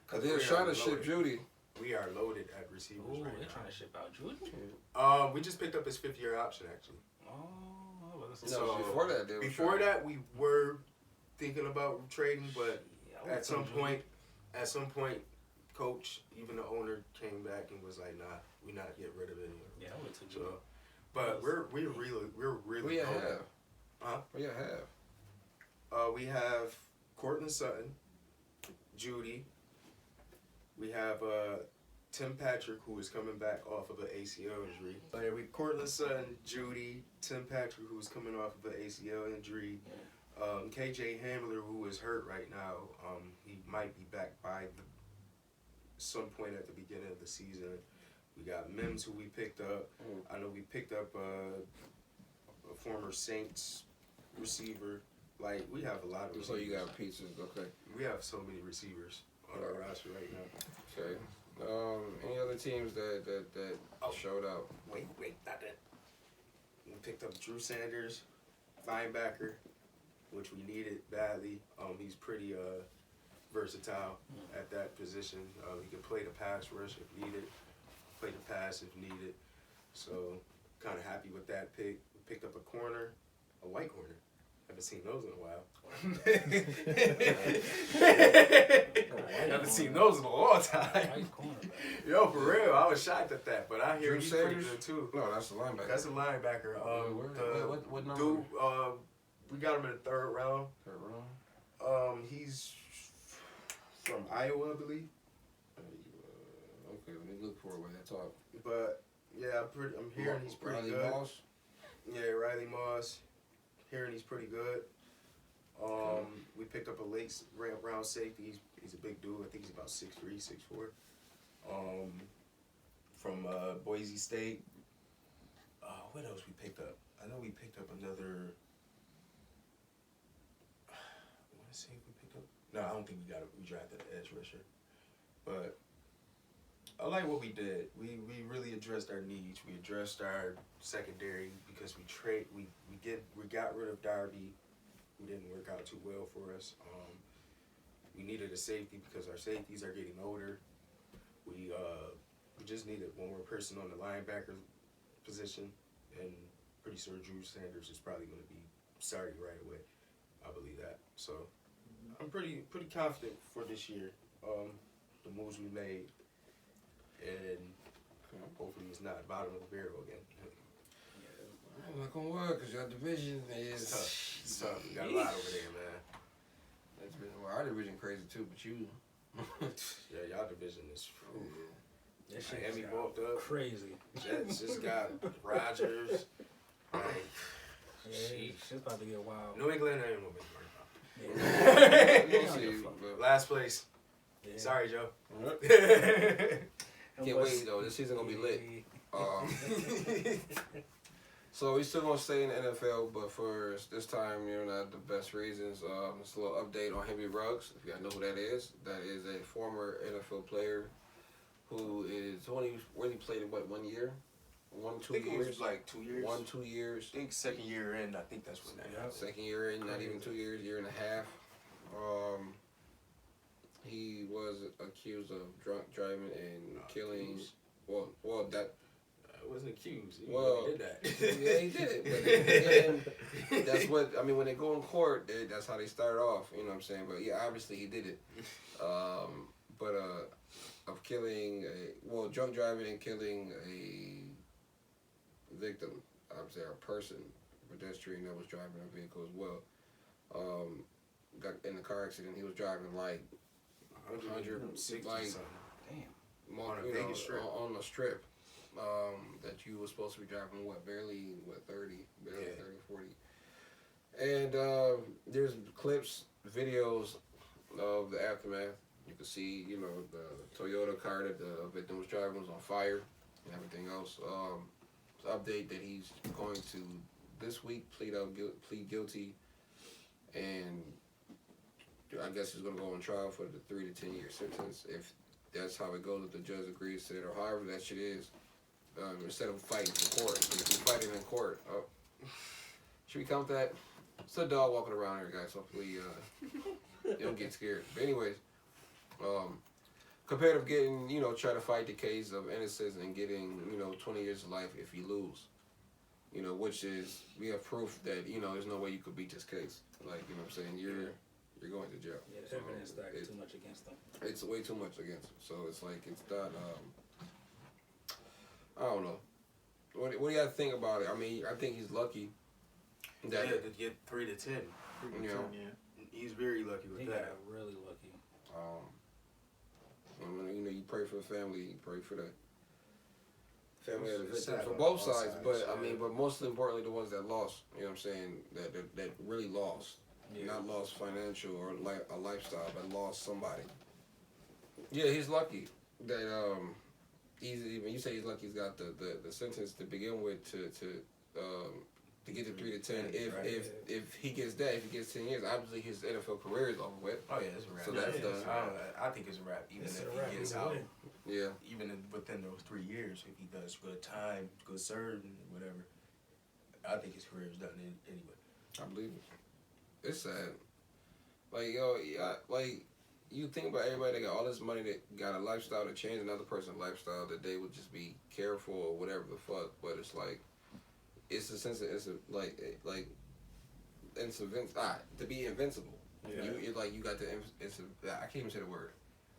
Cause they're trying to ship Judy. We are loaded at receivers Ooh, right they're now. trying to ship out Judy? We just picked up his 5th-year option, actually. Oh, well, that's No, before that, they were Before trying. that, we were thinking about trading, but Yeah, I at some would've point, coach, even the owner, came back and was like, "Nah, we're not getting rid of it." Yeah, I would have took So, Judy. but we're really We loaded. have. Huh? We have. We have Cortland Sutton, Judy. We have Tim Patrick, who is coming back off of an ACL injury. We Cortland Sutton, Judy, Tim Patrick, who is coming off of an ACL injury. KJ Hamler, who is hurt right now. He might be back by some point at the beginning of the season. We got Mims, who we picked up. I know we picked up a former Saints receiver. Like, we have a lot of So receivers. you got pizzas, okay. We have so many receivers on our roster right now. Okay. Any other teams that showed up? Wait, not that. We picked up Drew Sanders, linebacker, which we needed badly. He's pretty versatile at that position. He can play the pass rush if needed, play the pass if needed. So, kind of happy with that pick. We picked up a corner, a white corner. Haven't seen those in a while. Haven't seen those in a long time. Nice cornerback. Yo, for real, I was shocked at that, but I hear Drew he's pretty Sanders? good too. No, that's the linebacker. That's a linebacker. What number? Dude, we got him in the 3rd round. Third round? He's from Iowa, I believe. Okay, let me look for it when I talk. But yeah, I'm hearing he's pretty Riley good. Moss? Yeah, Riley Moss. Hearing he's pretty good. We picked up a late round safety. He's a big dude. I think he's about 6'3", 6'4". From Boise State. What else we picked up? I know we picked up another. I want to say we picked up. No, I don't think we drafted an edge rusher. But I like what we did. We really addressed our needs. We addressed our secondary because we got rid of Darby, who didn't work out too well for us. We needed a safety because our safeties are getting older. We just needed one more person on the linebacker position, and pretty sure Drew Sanders is probably going to be starting right away. I believe that. So I'm pretty confident for this year. The moves we made, and hopefully it's not bottom of the barrel again. I'm not gonna work because your division is It's tough. We got a lot over there, man. Well, our division crazy too, but you. Yeah, y'all division is. That shit Miami got walked up. crazy. Jets just got Rodgers. Like, Yeah, shit's about to get wild. New England ain't gonna be worried Yeah. We'll see, but- about. Last place. Yeah. Sorry, Joe. Can't wait though. This season gonna be lit. So he's still gonna stay in the NFL, but for this time, not the best reasons. Just a little update on Henry Ruggs. If you guys know who that is a former NFL player who is only really played in 1 year, 2 I think years, it was like 2 years. 2 years. I think second year in. I think that's when that happened. Second year in, not even 2 years, year and a half. He was accused of drunk driving and killing. Accused. Well, that. I wasn't accused. He did that. Yeah, he did it. But again, that's what I mean. When they go in court, that's how they start off. You know what I'm saying? But yeah, obviously he did it. But of killing drunk driving and killing a victim. I'm saying a person, a pedestrian that was driving a vehicle as well. Got in a car accident. He was driving like 160 like something. Damn. On a Vegas strip. On a strip. That you were supposed to be driving 30, barely Yeah. 30, 40. And there's clips, videos of the aftermath. You can see, the Toyota car that the victim was driving was on fire and everything else. Update that he's going to this week plead guilty, and I guess he's going to go on trial for the 3 to 10 year sentence if that's how it goes. If the judge agrees to it, or however that shit is. Instead of fighting in court. Because if you're fighting in court, should we count that? It's a dog walking around here, guys. Hopefully, you don't get scared. But anyways, compared to getting, try to fight the case of innocence and getting, 20 years of life if you lose. Which is, we have proof that, there's no way you could beat this case. Like, what I'm saying? You're going to jail. Yeah, the evidence stacked too much against them. It's way too much against him. So it's like, it's not, I don't know. What do you think about it? I mean, I think he's lucky. That to get 3 to 10. Yeah. He's very lucky with He that. got really lucky. You pray for the family. You pray for the family of the It's victims sad for on both both sides. sides, But yeah. I mean, but most importantly, the ones that lost. You know what I'm saying? That really lost. Yeah. Not lost financial or a lifestyle, but lost somebody. Yeah, he's lucky that you say he's lucky he's got the sentence to begin with to get to 3 to 10. If he gets 10 years, obviously his NFL career is over with. Oh yeah, it's a wrap. So that's done. I think it's a wrap. Even It's if a wrap he gets either out, way. Yeah. even within those 3 years, if he does good time, good serve, and whatever, I think his career is done anyway. I believe it. It's sad. You think about everybody that got all this money that got a lifestyle to change another person's lifestyle, that they would just be careful or whatever the fuck. But it's like, it's a sense of to be invincible. Yeah. You got I can't even say the word.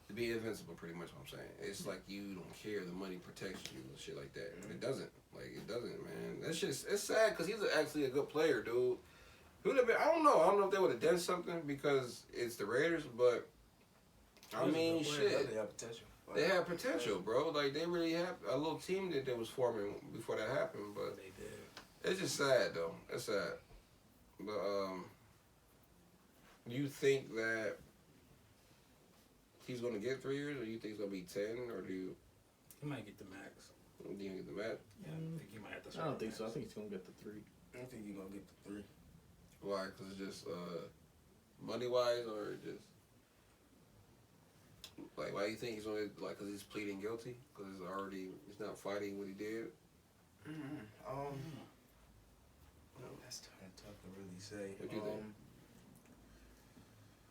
To be invincible, pretty much what I'm saying. It's like you don't care, the money protects you and shit like that. But it doesn't. It doesn't, man. That shit's, it's sad because he's actually a good player, dude. He would have been, I don't know if they would have done something because it's the Raiders, but I mean, shit. They have potential. They have potential, bro. Like, they really have a little team that they was forming before that happened, but They did. it's just sad, though. It's sad. But, do you think that he's going to get 3 years, or do you think it's going to be 10, or do you He might get the max. get the match? Yeah, I think he might have to. I don't think so. I think he's gonna get the 3. I think he's gonna get the 3. Why? Because it's just money-wise, or just... Like, why do you think he's only, because he's pleading guilty? Because he's not fighting what he did? That's kind of tough to really say. What do you think?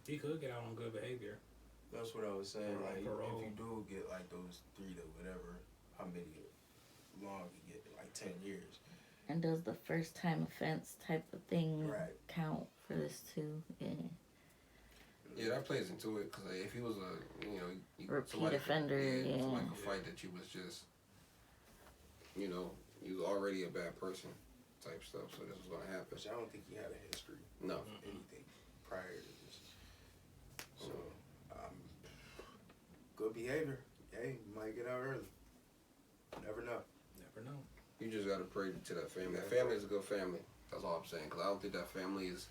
He could get out on good behavior. That's what I was saying. Or Like, parole. if you do get like those 3 to whatever, how many long you get? Like 10 years. And does the first time offense type of thing Right. count for this too? Yeah. Yeah, that plays into it, because if he was Repeat offender, yeah. Somebody could fight that you was just, you was already a bad person type stuff, so this was going to happen. Which I don't think he had a history No. of anything prior to this. So, good behavior. Hey, you might get out early. Never know. Never know. You just got to pray to that family. That family is a good family. That's all I'm saying, because I don't think that family is...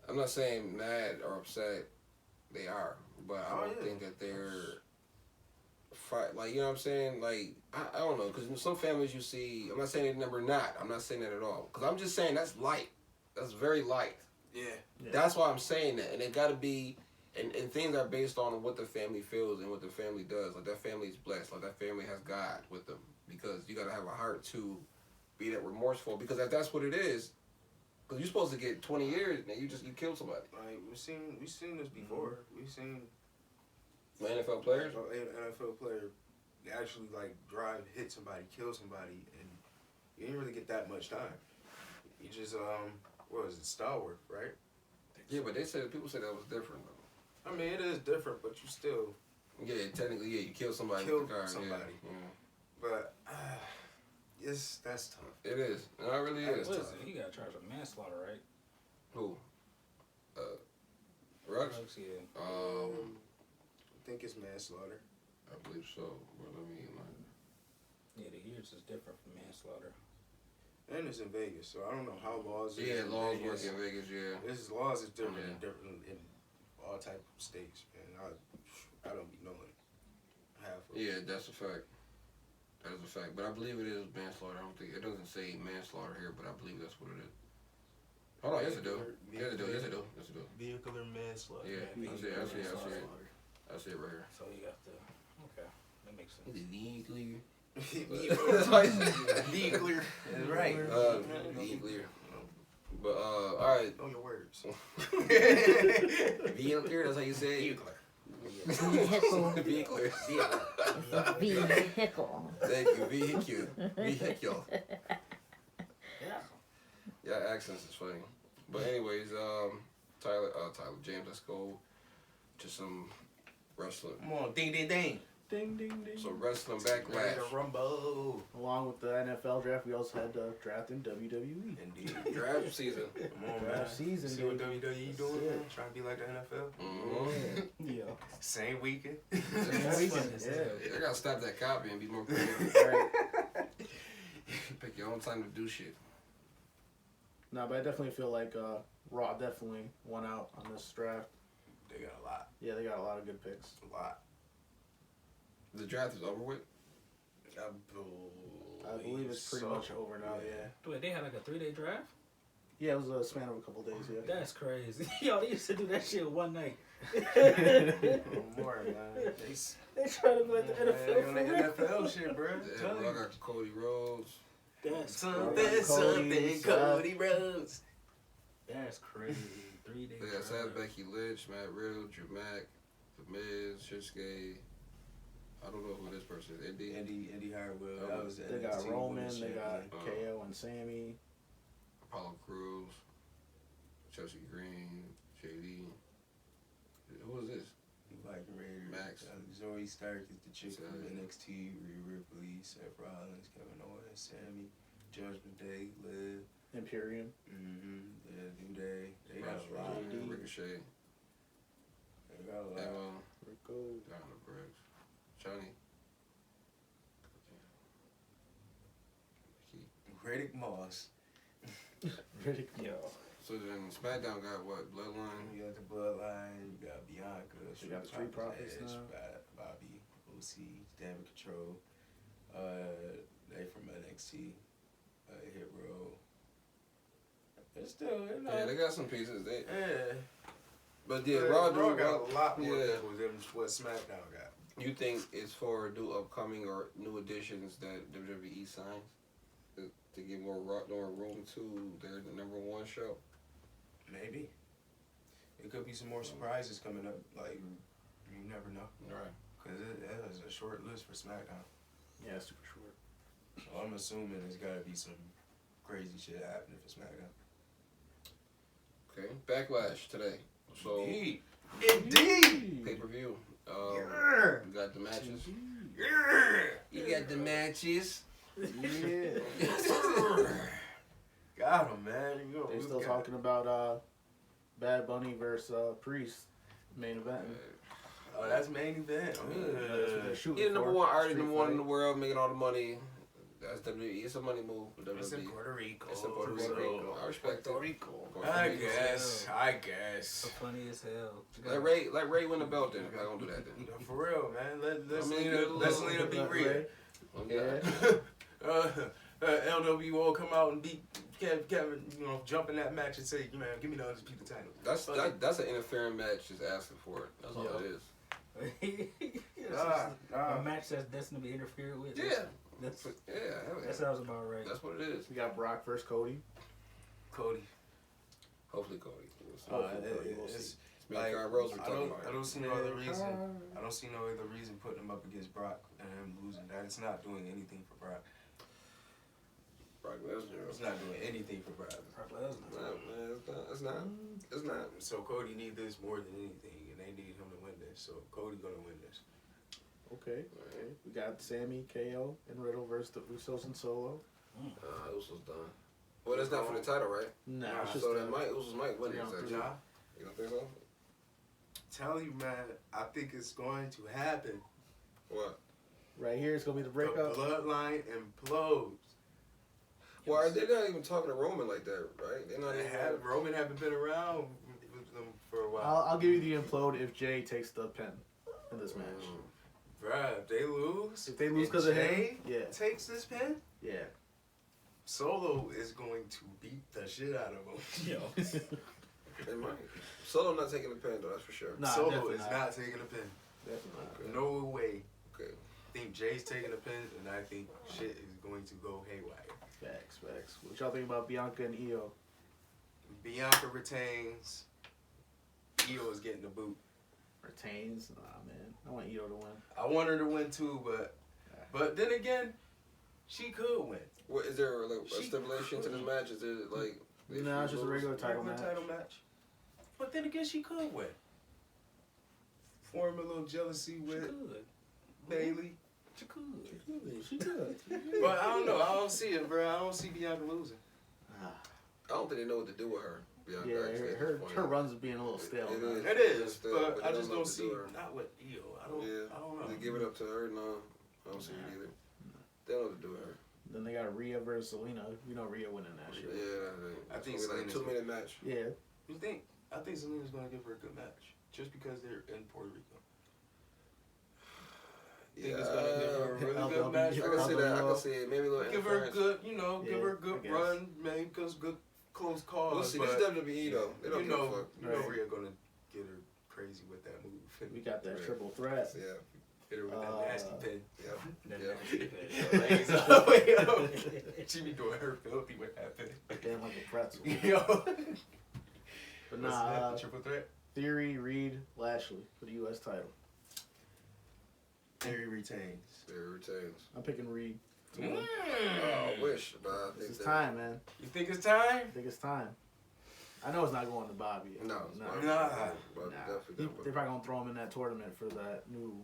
I'm not saying mad or upset. They are. But I don't think that they're fight, like, you know what I'm saying? Like, I don't know, because in some families you see, I'm not saying that number not, I'm not saying that at all, because I'm just saying that's light. That's very light. Yeah. That's why I'm saying that, and it got to be, and things are based on what the family feels and what the family does. Like, that family is blessed, like, that family has God with them, because you got to have a heart to be that remorseful, because if that's what it is, because you're supposed to get 20 years, and you killed somebody. Like, we've seen this before. We've seen NFL players? NFL player actually, like, hit somebody, kill somebody, and you didn't really get that much time. You just, what was it, stalwart, right? Yeah, but people said that was different, though. I mean, it is different, but you still... Yeah, technically, yeah, you killed somebody Killed with the car. somebody. Yeah. But, that's tough. It is. No, it really is. What is it? He got charged with manslaughter, right? Who? Rux? Yeah. I think it's manslaughter. I believe so. But I mean, like... Yeah, the years is different from manslaughter. And it's in Vegas, so I don't know how laws. Yeah, laws work in Vegas. Yeah. This laws is different Yeah. in all type of states, man. I don't be knowing half of it. Yeah, that's a fact. That is a fact. But I believe it is manslaughter. I don't think it doesn't say manslaughter here, but I believe that's what it is. Hold on, yes it do. Yes it do. Yes it do. Yes it do. Vehicular manslaughter. Yeah, I see it. I see it. I see it right here. So you got to. Okay, that makes sense. Is it legally? Be clear. That's right. Be clear. But alright. Know your words. Be clear, that's how you say it. Vehicle. Be clear. Vehicle. Thank you. Vehicle. Yeah, accents is funny. But anyways, Tyler, James, let's go to some wrestling. Come on, ding, ding, ding. Ding, ding, ding. Some wrestling backlash. Rumble. Along with the NFL draft, we also had the draft in WWE. Indeed. Draft season. Come on, man. Draft season, See what dude. WWE doing, Yeah. man? Trying to be like the NFL. Mm-hmm. Yeah. Same weekend. Yeah. I gotta stop that copy and be more creative. Right. Pick your own time to do shit. No, but I definitely feel like Raw definitely won out on this draft. They got a lot. Yeah, they got a lot of good picks. A lot. The draft is over with. I believe it's pretty much over now, yeah. Wait, they had like a 3-day draft? Yeah, it was a span of a couple days, yeah. That's crazy. Yo, they used to do that shit one night. More, man. They trying to be like the NFL. They on the NFL shit, bro. Yeah, bro, I got Cody Rhodes. That's Something, Cody Rhodes. That's crazy. 3 days. They got Sad Becky Lynch, Matt Riddle, Drew Mack, The Miz, Shinsuke. I don't know who this person is. Andy Hartwell. Oh, That was They got NXT Roman, Women's they got Champion. KO and Sammy. Apollo Crews, Chelsea Green, JD. Who is this? Viking Raiders. Max. Zoe Stark is the chick from Sorry. NXT. Rhea Ripley, Seth Rollins, Kevin Owens, Sammy, Judgment Day, Liv. Imperium. Yeah, New Day. They got a lot. Ricochet, They got a lot. Emma, Rico. Diana Briggs, Johnny. Riddick Moss. Riddick. Yo. So then SmackDown got what? Bloodline? You got the Bloodline. You got Bianca. You got the Street Profits Edge, now. Bobby, OC, Damage Control. They from NXT. Hit Row. It's still, you know. Yeah, they got some pieces. Yeah. But yeah, Raw Raw got a lot more yeah. people than what SmackDown got. You think it's for new upcoming or new additions that WWE signs to give more room to their #1 show? Maybe. It could be some more surprises coming up. Like, you never know. Right. Because it has a short list for SmackDown. Yeah, super short. So I'm assuming there's got to be some crazy shit happening for SmackDown. Okay. Backlash today. So Indeed. Indeed. pay-per-view. Yeah. You got the matches. Yeah. You got the matches. Yeah. Got him, man. They're still talking about Bad Bunny versus Priest main event. Oh, that's main event. That's what they're shooting You're the for. #1 artist, Street #1 in fight. the world, making all the money. That's WWE. It's a money move for WWE. It's in Puerto Rico. It's in Puerto Rico. I respect Puerto it. Rico. I guess. So funny as hell. Let Ray win the belt then. If I don't do that then. For real, man. Let's I mean, Lena be real. Yeah. LWO come out and beat Kevin, jump in that match and say, man, give me the undisputed title. That's an interfering match. Just asking for it. That's all it is. A match that's destined to be interfered with. Yeah. That's hell yeah. that sounds about right. That's what it is. We got Brock versus Cody. Cody. Hopefully Cody. It's Me and Kyle Rose were talking about I it. don't see no other reason. I don't see no other reason putting him up against Brock and him losing. That it's not doing anything for Brock. Brock Lesnar. It's not doing anything for Brock. It's not. So Cody needs this more than anything, and they need him to win this. So Cody gonna win this. Okay. We got Sammy, KO, and Riddle versus the Usos and Solo. Usos done. Well, that's not for the title, right? Nah, it's just so that Usos might win this. three. Nah, You don't think so? tell you, man, I think it's going to happen. What? right here. It's gonna be the breakup. The bloodline implodes. Well, they're not even talking to Roman like that, right? They're not even. Roman haven't been around with them for a while. I'll give you the implode if Jay takes the pin in this match. Bruh, if they lose. If they lose because of him, yeah, takes this pin, yeah. Solo is going to beat the shit out of him. Yo. They might. Solo not taking the pin though, that's for sure. Nah, Solo definitely is not taking a pin. Definitely not. No way. Okay. I think Jay's taking a pin, and I think shit is going to go haywire. Facts. What y'all think about Bianca and Io? Bianca retains. Io is getting the boot. Retains? Nah, man. I want Io to win. I want her to win too, but then again, she could win. What is there like a stipulation to this match? Is it like? Nah, it's just a regular title match. But then again, she could win. Form a little jealousy She with could. Bailey. She could. She could. But I don't know. I don't see it, bro. I don't see Bianca losing. I don't think they know what to do with her. Bianca, Yeah, actually, at her this point. her runs are being a little stale. It man. is. It is, Still, but I they just know don't what to see do with her. not with Io. I don't know. They give it up to her. No, I don't see it either. They don't know what to do with her. Then they got Rhea versus Selena. You know Rhea winning that shit. Yeah, I think it's gonna be like a Selena's- 2-minute match. Yeah. You think? I think Selena's gonna give her a good match just because they're in Puerto Rico. Think it's gonna give her a really good match. I can see that. I can see it. Maybe a little Give her a interference. good, Yeah, give her a good I guess. run, maybe because good close calls. We'll see. But This is WWE though. They don't you give a know, fuck. Right. Rhea gonna get her crazy with that move. We got that Right. triple threat. Yeah. Hit her with that nasty pin. Yeah. That Yeah. nasty pin. Legs all the way up. She be doing her filthy with that pin. Damn like a pretzel. Yo. But What's nah, that, the triple threat? Theory, Reed, Lashley for the U.S. title. Theory retains. They retains. I'm picking Reed. Oh, I wish, but I think It's that- time, man. You think it's time? I think it's time. I know it's not going to Bobby. No, it's not. Nah. But Nah. definitely They're probably gonna throw him in that tournament for that new,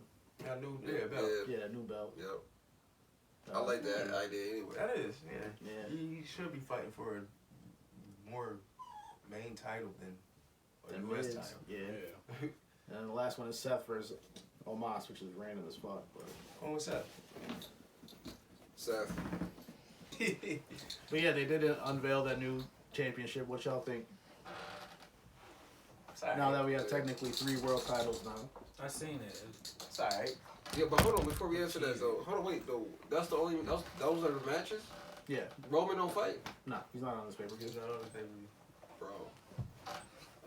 I knew. Yeah, belt. new belt. Yep. I like that idea anyway. That is, yeah. Yeah. He should be fighting for a more main title than a Them U.S. is, title. Yeah. And the last one is Seth versus Omos, which is random as fuck. But Oh, what's up? Seth. yeah, they did unveil that new championship. What y'all think? Sorry. Now that we have technically 3 world titles now. I seen it. It's alright. Yeah, but hold on, before we answer that though, hold on, wait though. That's the only those are the matches. Yeah. Roman don't fight, Nah, he's not on this paper. It's not on the paper. bro.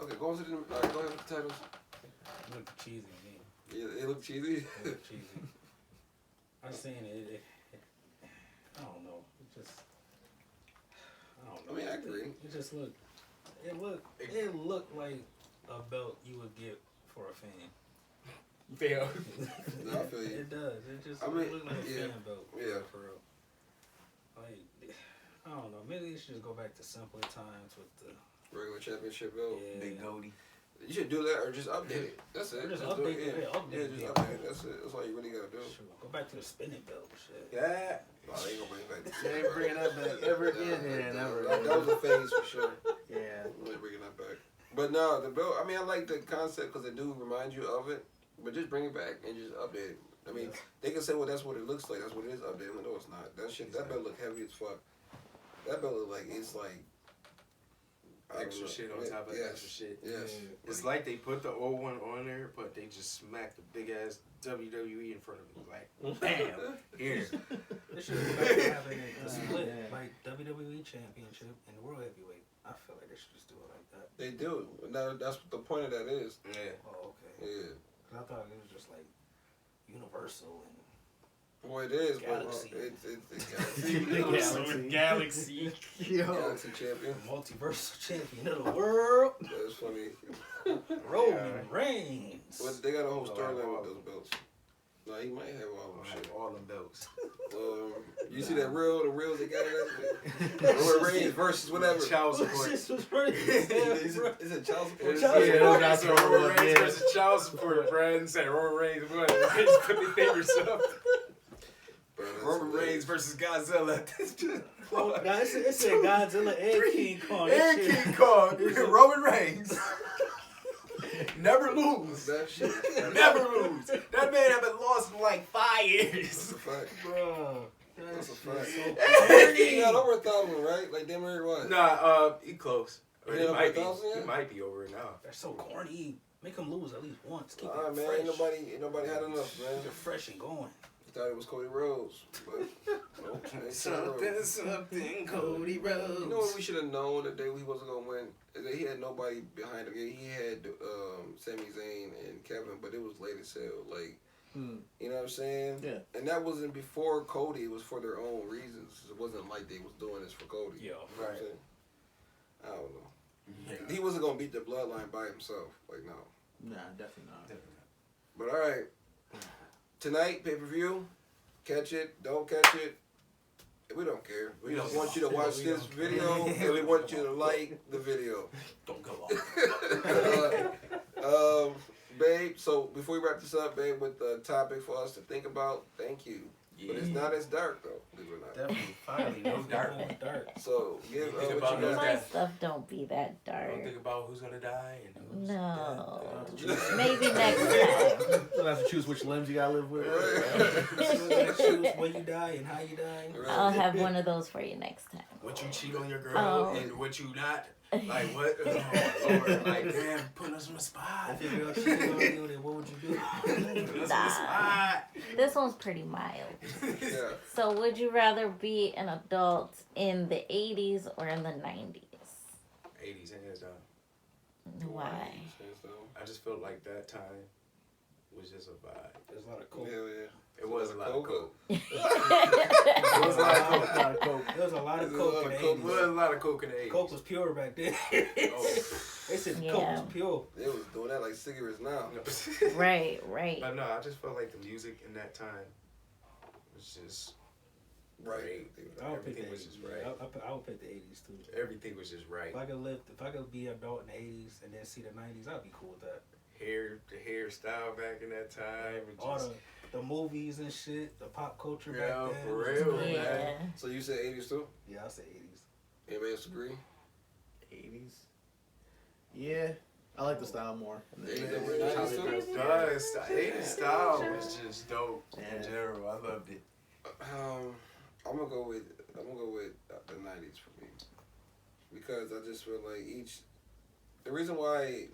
Okay, go on to the. All right, go ahead with the titles. It looked cheesy to me. Yeah, it look cheesy. It looked cheesy. I seen it. I don't know. It just. I don't know. I mean, I agree. It just looked. It looked like a belt you would get for a fan. Fail. No, I feel you. It does. It just I mean, looked like a yeah. fan belt. Yeah. For real. Like, I don't know. Maybe they should just go back to simpler times with the. Regular championship belt. Yeah. Big goatee. You should do that or just update it. That's it. Or just do update it. it. Yeah, update Yeah, it. just Yeah. update it. That's it. That's all you really gotta do. Shoot, go back to the spinning belt. Shit. Yeah. Oh, they ain't gonna bring it back. They ain't bringing that back ever again. Yeah, never. That was a phase for sure. Yeah. I'm really bringing that back. But no, the belt. I mean, I like the concept because it do remind you of it. But just bring it back and just update it. I mean, they can say, well, that's what it looks like. That's what it is up there. No, it's not. That shit, that belt look heavy as fuck. That belt look like, it's like, Extra shit on top of extra shit. Yes. It's like they put the old one on there, but they just smacked the big ass WWE in front of it. Like, bam, here. They should go back to having a split, like WWE Championship and the World Heavyweight. I feel like they should just do it like that. They do. That's what the point of that is. Yeah. Oh, okay. Yeah. I thought it was just like Universal and. Well, it is, Galaxy. but Galaxy. Galaxy champion. Multiversal champion of the world, That's funny. Roman Reigns. But they got a whole storyline with those belts. No, he might have all them shit. All them belts. You see that reel? The reels they got it. Roman Reigns versus whatever. Child support. This was pretty. Is it child support? Yeah, so Roman Reigns versus child support, friends. Said Roman Reigns won. Reigns put their fingers up. Roman Reigns versus Godzilla. Oh, nah, it said Godzilla and King Kong. And King Kong. Roman Reigns. Never lose. That shit. Never lose. That man haven't lost in like 5 years. That's a fact. Bro, That's a fact. so He got over 1,000, right? Like damn near what? Nah, he close. Or He he over might be. 1,000 yet? He might be over it now. That's so corny. Make him lose at least once. Keep Alright, it man. fresh. Ain't nobody had enough, man. Keep it fresh and going. Thought it was Cody Rhodes, but okay. Something, Cody Rhodes. You know what we should have known the day he wasn't gonna win? Is that he had nobody behind him. Yeah, he had Sami Zayn and Kevin, but it was late as hell. Like, you know what I'm saying? Yeah. And that wasn't before Cody. It was for their own reasons. It wasn't like they was doing this for Cody. Yeah, You know what I'm right. saying? I don't know. Yeah. He wasn't gonna beat the bloodline by himself. Like, no. Nah, definitely not. But all right, tonight pay-per-view. Catch it, don't catch it. We don't care. We just want you to watch this video, and we want you to like the video. Don't go off. Babe, so before we wrap this up, babe, with the topic for us to think about, thank you. But it's not as dark, though, believe it or not. Definitely, finally, no dark. So, give Think what about you those got. My guys. stuff don't be that dark. Don't think about who's gonna die and who's No. dead. Maybe next time. You'll have to choose which limbs you gotta live with. You gotta choose when you die and how you die. I'll have one of those for you next time. What you cheat on your girl Oh. and what you not. Like what? Oh, Lord. Like damn, put us on the spot. If your girl cheated on you, then what would you do? Put us on the Nah. spot. This one's pretty mild. Yeah. So, would you rather be an adult in the 80s or in the 90s? 80s, hands down. Why? I just felt like that time was just a vibe. There's a lot of coke. Hell yeah. It was a lot of coke. Coke. It was a lot of coke. There was a lot of There's a coke lot in the of coke. It was a 80s. lot of coke in the 80s. Coke was pure back then. They said Yeah. coke was pure. They was doing that like cigarettes now. Right, right. But no, I just felt like the music in that time was just Right. I would pick the Everything was 80s. just right. I would pick the 80s too. everything was just right. If I could be an adult in the 80s and then see the 90s, I'd be cool with that. The hairstyle back in that time. it All just- the movies and shit, the pop culture Yeah, back then. for was real, great. Yeah. So you said 80s too? Yeah, I say 80s. Anybody else agree? 80s. Yeah, I like the style more. The 80s over the 90s too? does. 80s style was just dope in Yeah. general. I loved it. I'm gonna go with the 90s for me, because I just feel like the reason why.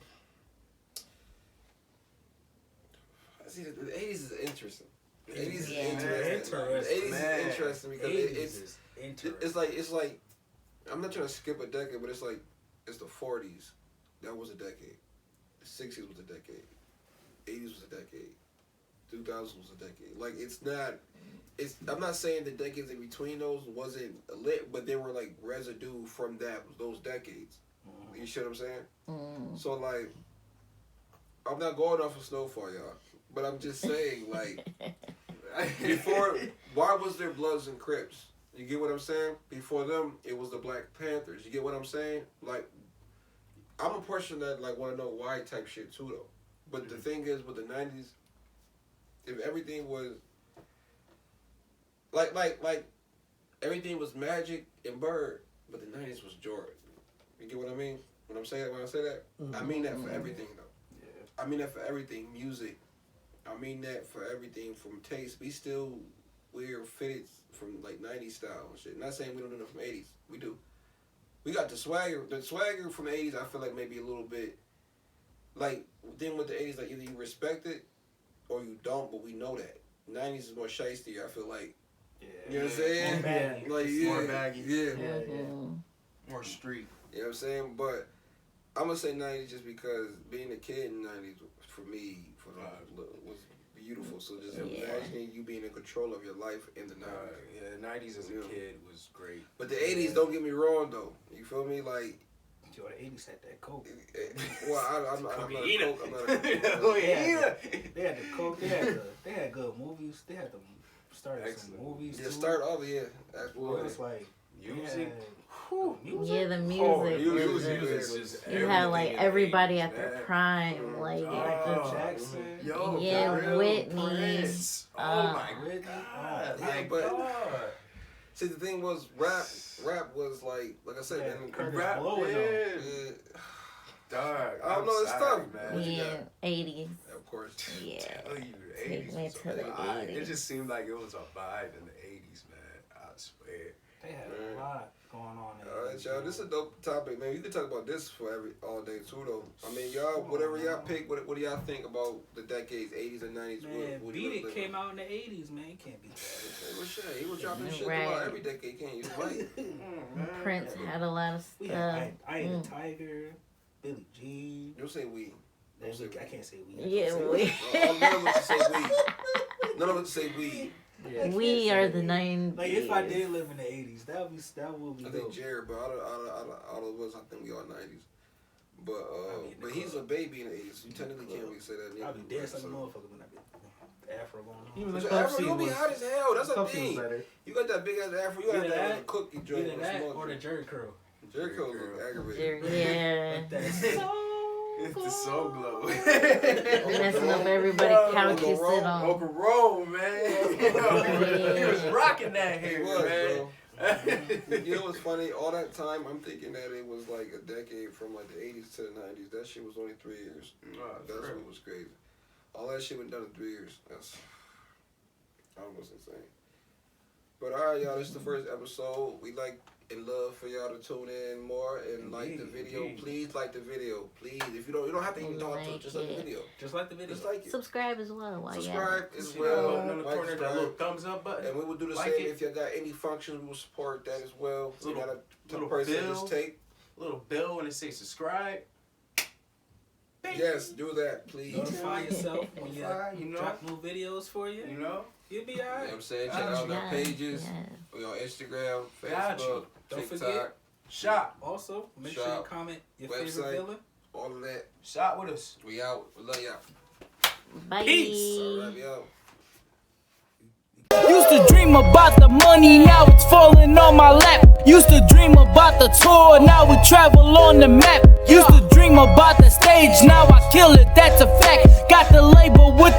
See, the 80s is interesting. The 80s is Yeah. interesting. The 80s Man. is interesting because 80s it's is interesting. it's like I'm not trying to skip a decade, but it's like it's the 40s. That was a decade. The 60s was a decade. 80s was a decade. 2000s was a decade. Like I'm not saying the decades in between those wasn't lit, but they were like residue from those decades. You see what I'm saying? So like, I'm not going off of Snowfall, y'all, but I'm just saying like, before, why was there Bloods and Crips? You get what I'm saying? Before them, it was the Black Panthers. You get what I'm saying? Like, I'm a person that like want to know why type shit too though. But the thing is, with the 90s, if everything was like everything was Magic and Bird, but the 90s was Jordan. You get what I mean? When I say that, I mean that for everything though. Yeah. I mean that for everything, music, I mean that for everything from taste. We still wear fitted from like 90s style and shit. Not saying we don't do it from 80s. We do. We got the swagger. The swagger from the 80s, I feel like maybe a little bit. Like, then with the 80s, like either you respect it or you don't, but we know that. 90s is more shiesty, I feel like. Yeah. You know what I'm saying? More baggy. Like, It's yeah. more baggy. Yeah. More street. You know what I'm saying? But I'm going to say 90s just because being a kid in the 90s, for me, was beautiful. So just imagining you being in control of your life in the 90s. Yeah, the 90s as a kid was great. But the 80s, don't get me wrong, though. You feel me? Like, Yo, the 80s had that coke. well, I'm not a coke. They had the coke. They had good movies. They had the started some movies. Yeah, too. start off, yeah. It Absolutely. was like Music. Yeah, the music. Music. You had like everybody at their prime, like Jackson. Yo, yeah, Whitney. Prince. Oh my God. Yeah, but see, the thing was, rap was like I said, man, rap blowing Dog, I don't know, it's tough, man. Yeah, 80s. Of course. Yeah. Tell you, the Take 80s me was to a the vibe. 80s. It just seemed like it was a vibe in the 80s, man. I swear. They had a lot going on. All right, y'all. This is a dope topic, man. You can talk about this for all day too, though. I mean, y'all, whatever y'all pick, what do y'all think about the decades, 80s and 90s? Man, what Beat It came out in the 80s, man. You can't beat that. Well, shit, he was dropping shit Right. about every decade, can't you? Right? Prince had a lot of We stuff. had I Ain't a Tiger, Billie Jean. You'll say we. I can't say we. Yeah, None of us say we. None of us say we. Yeah, we are the 90s. Like if I did live in the 80s, that would be I dope. think Jared, but out of us, I think we are 90s. But he's a baby in the 80s. You technically can't really say that. I'll be dancing like a motherfucker when I be afro going on. Even the Your Club afro, C you'll be was- hot as hell. That's a Club C was thing. better. You got that big ass afro. You got Either that that- cookie joint. Either that or the Jerry curl. Jericho was aggravating. Yeah. That's so It's the soul glow. Messing up everybody's couch you sit on. Uncle Roll, man. He was rocking that He hair, was, man. bro. You know what's funny? All that time, I'm thinking that it was like a decade from like the 80s to the 90s. That shit was only 3 years. That's what was crazy. All that shit went done in 3 years. That's almost insane. But all right, y'all, this is the first episode. We like and love for y'all to tune in more and like the video. Please like the video. Please. If you don't have to even talk to it. Just like the video. just like the video. Just like it. Subscribe as well. While Subscribe as See that well. button in the Like, corner, that subscribe. little thumbs up button. And we will do the Like same it. if y'all got any functions. We will support that as well. So you Little- got a little person bill. just take. Little bell when it says subscribe. Yes, do that, please. Notify yourself when You know? drop new videos for you. You know? You'll be You know what alright. I'm saying? Check out our pages. We on Instagram, Got you. Facebook, Don't TikTok, forget. Shop. Also, make sure you Shop. comment your Website. favorite villain. all of that. Shop with us. We out. We love y'all. Bye. Peace. All right, we out. Used to dream about the money, now it's falling on my lap. Used to dream about the tour, now we travel on the map. Used to dream about the stage, now I kill it, that's a fact. Got the label with